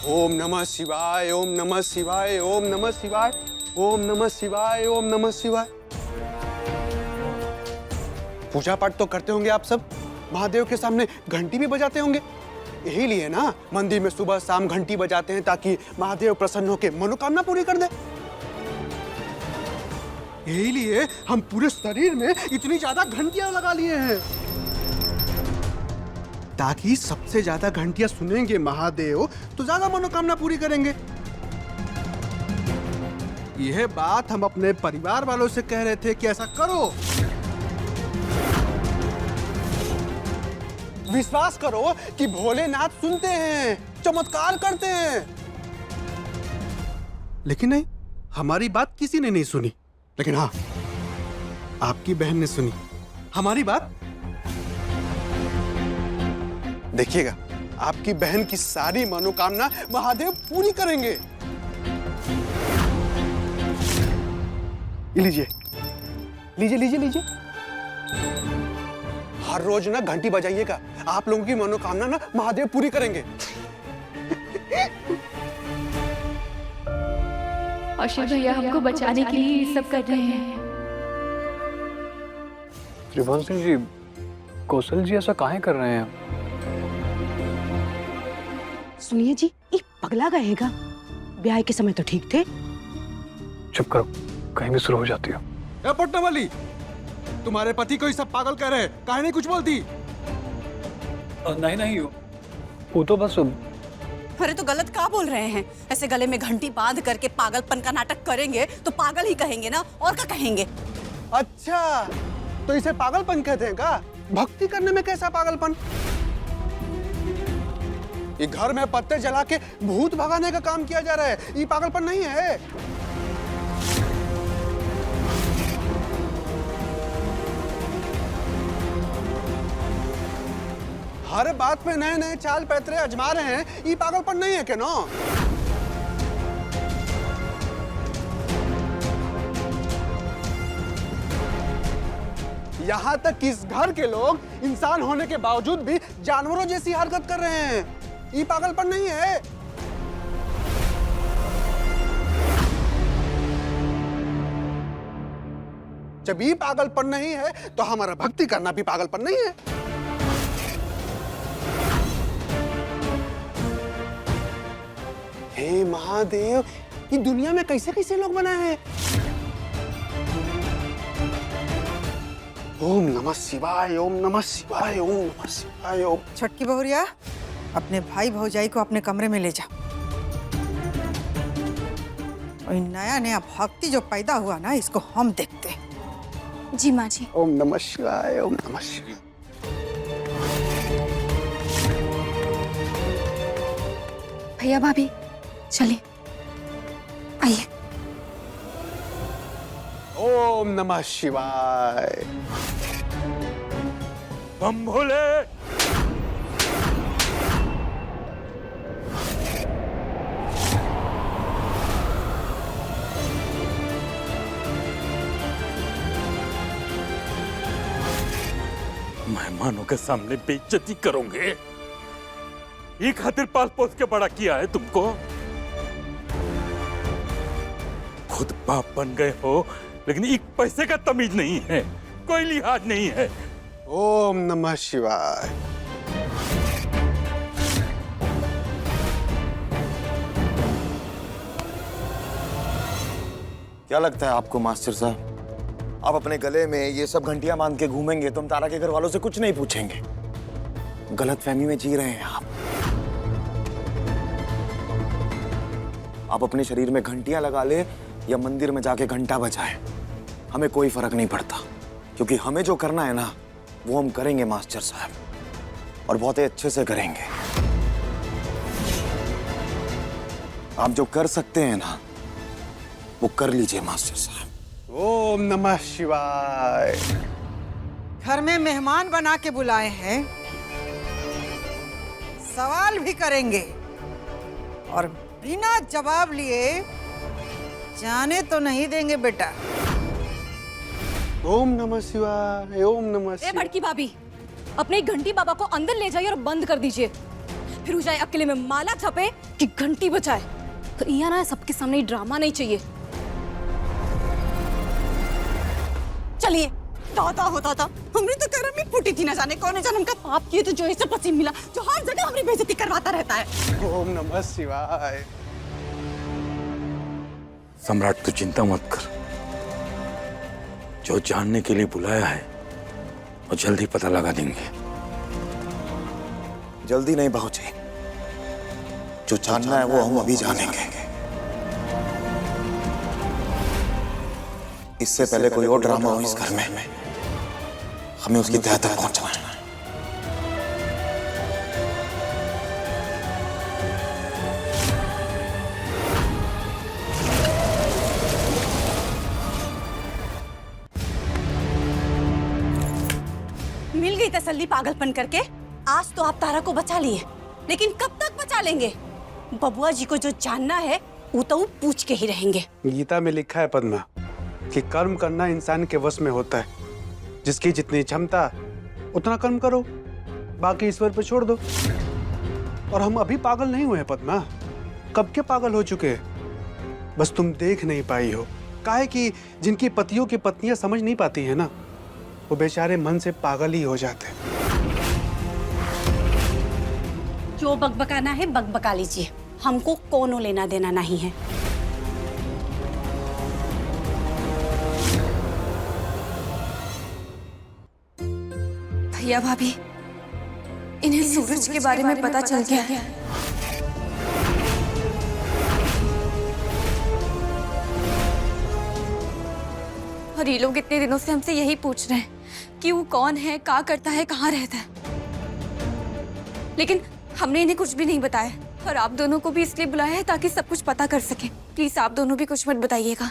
ओम नमः शिवाय, ओम नमः शिवाय, ओम नमः शिवाय, ओम नमः शिवाय, ओम नमः शिवाय। पूजा पाठ तो करते होंगे आप सब, महादेव के सामने घंटी भी बजाते होंगे। यही लिए ना मंदिर में सुबह शाम घंटी बजाते हैं, ताकि महादेव प्रसन्न होकर मनोकामना पूरी कर दे। यही लिए हम पूरे शरीर में इतनी ज्यादा घंटियां लगा लिए हैं, ताकि सबसे ज्यादा घंटियां सुनेंगे महादेव तो ज्यादा मनोकामना पूरी करेंगे। यह बात हम अपने परिवार वालों से कह रहे थे कि ऐसा करो। विश्वास करो कि भोलेनाथ सुनते हैं, चमत्कार करते हैं। लेकिन नहीं, हमारी बात किसी ने नहीं सुनी। लेकिन हाँ, आपकी बहन ने सुनी हमारी बात। देखिएगा, आपकी बहन की सारी मनोकामना महादेव पूरी करेंगे। लीजिए लीजिए लीजिए लीजिए। हर रोज ना घंटी बजाइएगा, आप लोगों की मनोकामना ना महादेव पूरी करेंगे। अशोक भैया हमको बचाने के लिए ये सब कर रहे हैं। त्रिभुवन सिंह जी, कौशल जी ऐसा काहे कर रहे हैं? सुनिए जी, ये पगला गएगा। ब्याह के समय तो ठीक थे। चुप करो, कहीं भी शुरू हो जाती हो। ए पटना वाली, तुम्हारे पति को ये सब पागल कह रहे हैं, काहे नहीं कुछ बोलती? नहीं वो तो बस। अरे तो गलत क्या बोल रहे हैं? ऐसे गले में घंटी बांध करके पागलपन का नाटक करेंगे तो पागल ही कहेंगे ना, और क्या कहेंगे? अच्छा, तो इसे पागलपन कहते हैं का? भक्ति करने में कैसा पागलपन? ये घर में पत्ते जला के भूत भगाने का काम किया जा रहा है, ये पागलपन नहीं है। हर बात पे नए नए चाल पैतरे आजमा रहे हैं, ये पागलपन नहीं है क्या नो? यहाँ तक कि इस घर के लोग इंसान होने के बावजूद भी जानवरों जैसी हरकत कर रहे हैं, ये पागलपन नहीं है। जब ये पागलपन नहीं है तो हमारा भक्ति करना भी पागलपन नहीं है। हे महादेव, ये दुनिया में कैसे कैसे लोग बनाए हैं? ओम नमः शिवाय, ओम नमः शिवाय, ओम नमः शिवाय। ओम। छोटकी बहुरिया, अपने भाई भौजाई को अपने कमरे में ले जा। और नया नया भक्ति जो पैदा हुआ ना, इसको हम देखते हैं। जी माँ जी। ओम नमः शिवाय, ओम नमः शिवाय। भैया भाभी चलिए, आइए। ओम नमः शिवाय। बम भोले। मेहमानों के सामने बेइज्जती करोगे? ये खातिर पाल पोस के बड़ा किया है तुमको? खुद बाप बन गए हो, लेकिन एक पैसे का तमीज नहीं है, कोई लिहाज नहीं है। ओम नमः शिवाय। क्या लगता है आपको मास्टर साहब, आप अपने गले में ये सब घंटियां बांध के घूमेंगे तो हम तारा के घर वालों से कुछ नहीं पूछेंगे? गलतफहमी में जी रहे हैं आप अपने शरीर में घंटियां लगा ले या मंदिर में जाके घंटा बजाएं, हमें कोई फर्क नहीं पड़ता, क्योंकि हमें जो करना है ना वो हम करेंगे मास्टर साहब, और बहुत ही अच्छे से करेंगे। आप जो कर सकते हैं ना वो कर लीजिए मास्टर साहब। ओम नमः शिवाय। घर में मेहमान बना के बुलाए हैं, सवाल भी करेंगे और बिना जवाब लिए जाने तो नहीं देंगे बेटा। ओम नमः शिवाय, ओम नमः शिवाय। बड़की भाभी, अपने घंटी बाबा को अंदर ले जाइए और बंद कर दीजिए, फिर जाए अकेले में माला छपे कि घंटी बजाए। तो यहाँ ना सबके सामने ड्रामा नहीं चाहिए। चलिए, दादा होता था, हमने तो करम में फूटी थी, न जाने कौन जन्म का पाप किए तो जो इसे पसीन मिला, जो हर जगह हमारी बेइज्जती करवाता रहता है। ओम नमः शिवाय। सम्राट, तू चिंता मत कर, जो जानने के लिए बुलाया है वो जल्दी पता लगा देंगे। जल्दी नहीं पहुंचे, जो जानना है वो हम अभी जानेंगे। इससे पहले कोई और ड्रामा हो इस घर में, हमें उसकी तह तक पहुंचना है। मिल गई तसल्ली पागलपन करके। आज तो आप तारा को बचा लिए, लेकिन कब तक बचा लेंगे? बबुआ जी को जो जानना है वो तो पूछ के ही रहेंगे। गीता में लिखा है पद्मा कि कर्म करना इंसान के वश में होता है, जिसकी जितनी क्षमता उतना कर्म करो, बाकी ईश्वर पे छोड़ दो। और हम अभी पागल नहीं हुए हैं पद्मा, कब के पागल हो चुके हैं, बस तुम देख नहीं पाई हो। काहे कि जिनकी पतियों की पत्नियां समझ नहीं पाती है ना, वो बेचारे मन से पागल ही हो जाते हैं। जो बकबकाना है बकबका लीजिए, हमको कोनो लेना देना नहीं है। भैया भाभी, इन्हें सूरज के बारे में पता चल गया है। और ये लोग इतने दिनों से हमसे यही पूछ रहे हैं कि वो कौन है, क्या करता है, कहाँ रहता है, लेकिन हमने इन्हें कुछ भी नहीं बताया। और आप दोनों को भी इसलिए बुलाया है ताकि सब कुछ पता कर सके। प्लीज आप दोनों भी कुछ मत बताइएगा।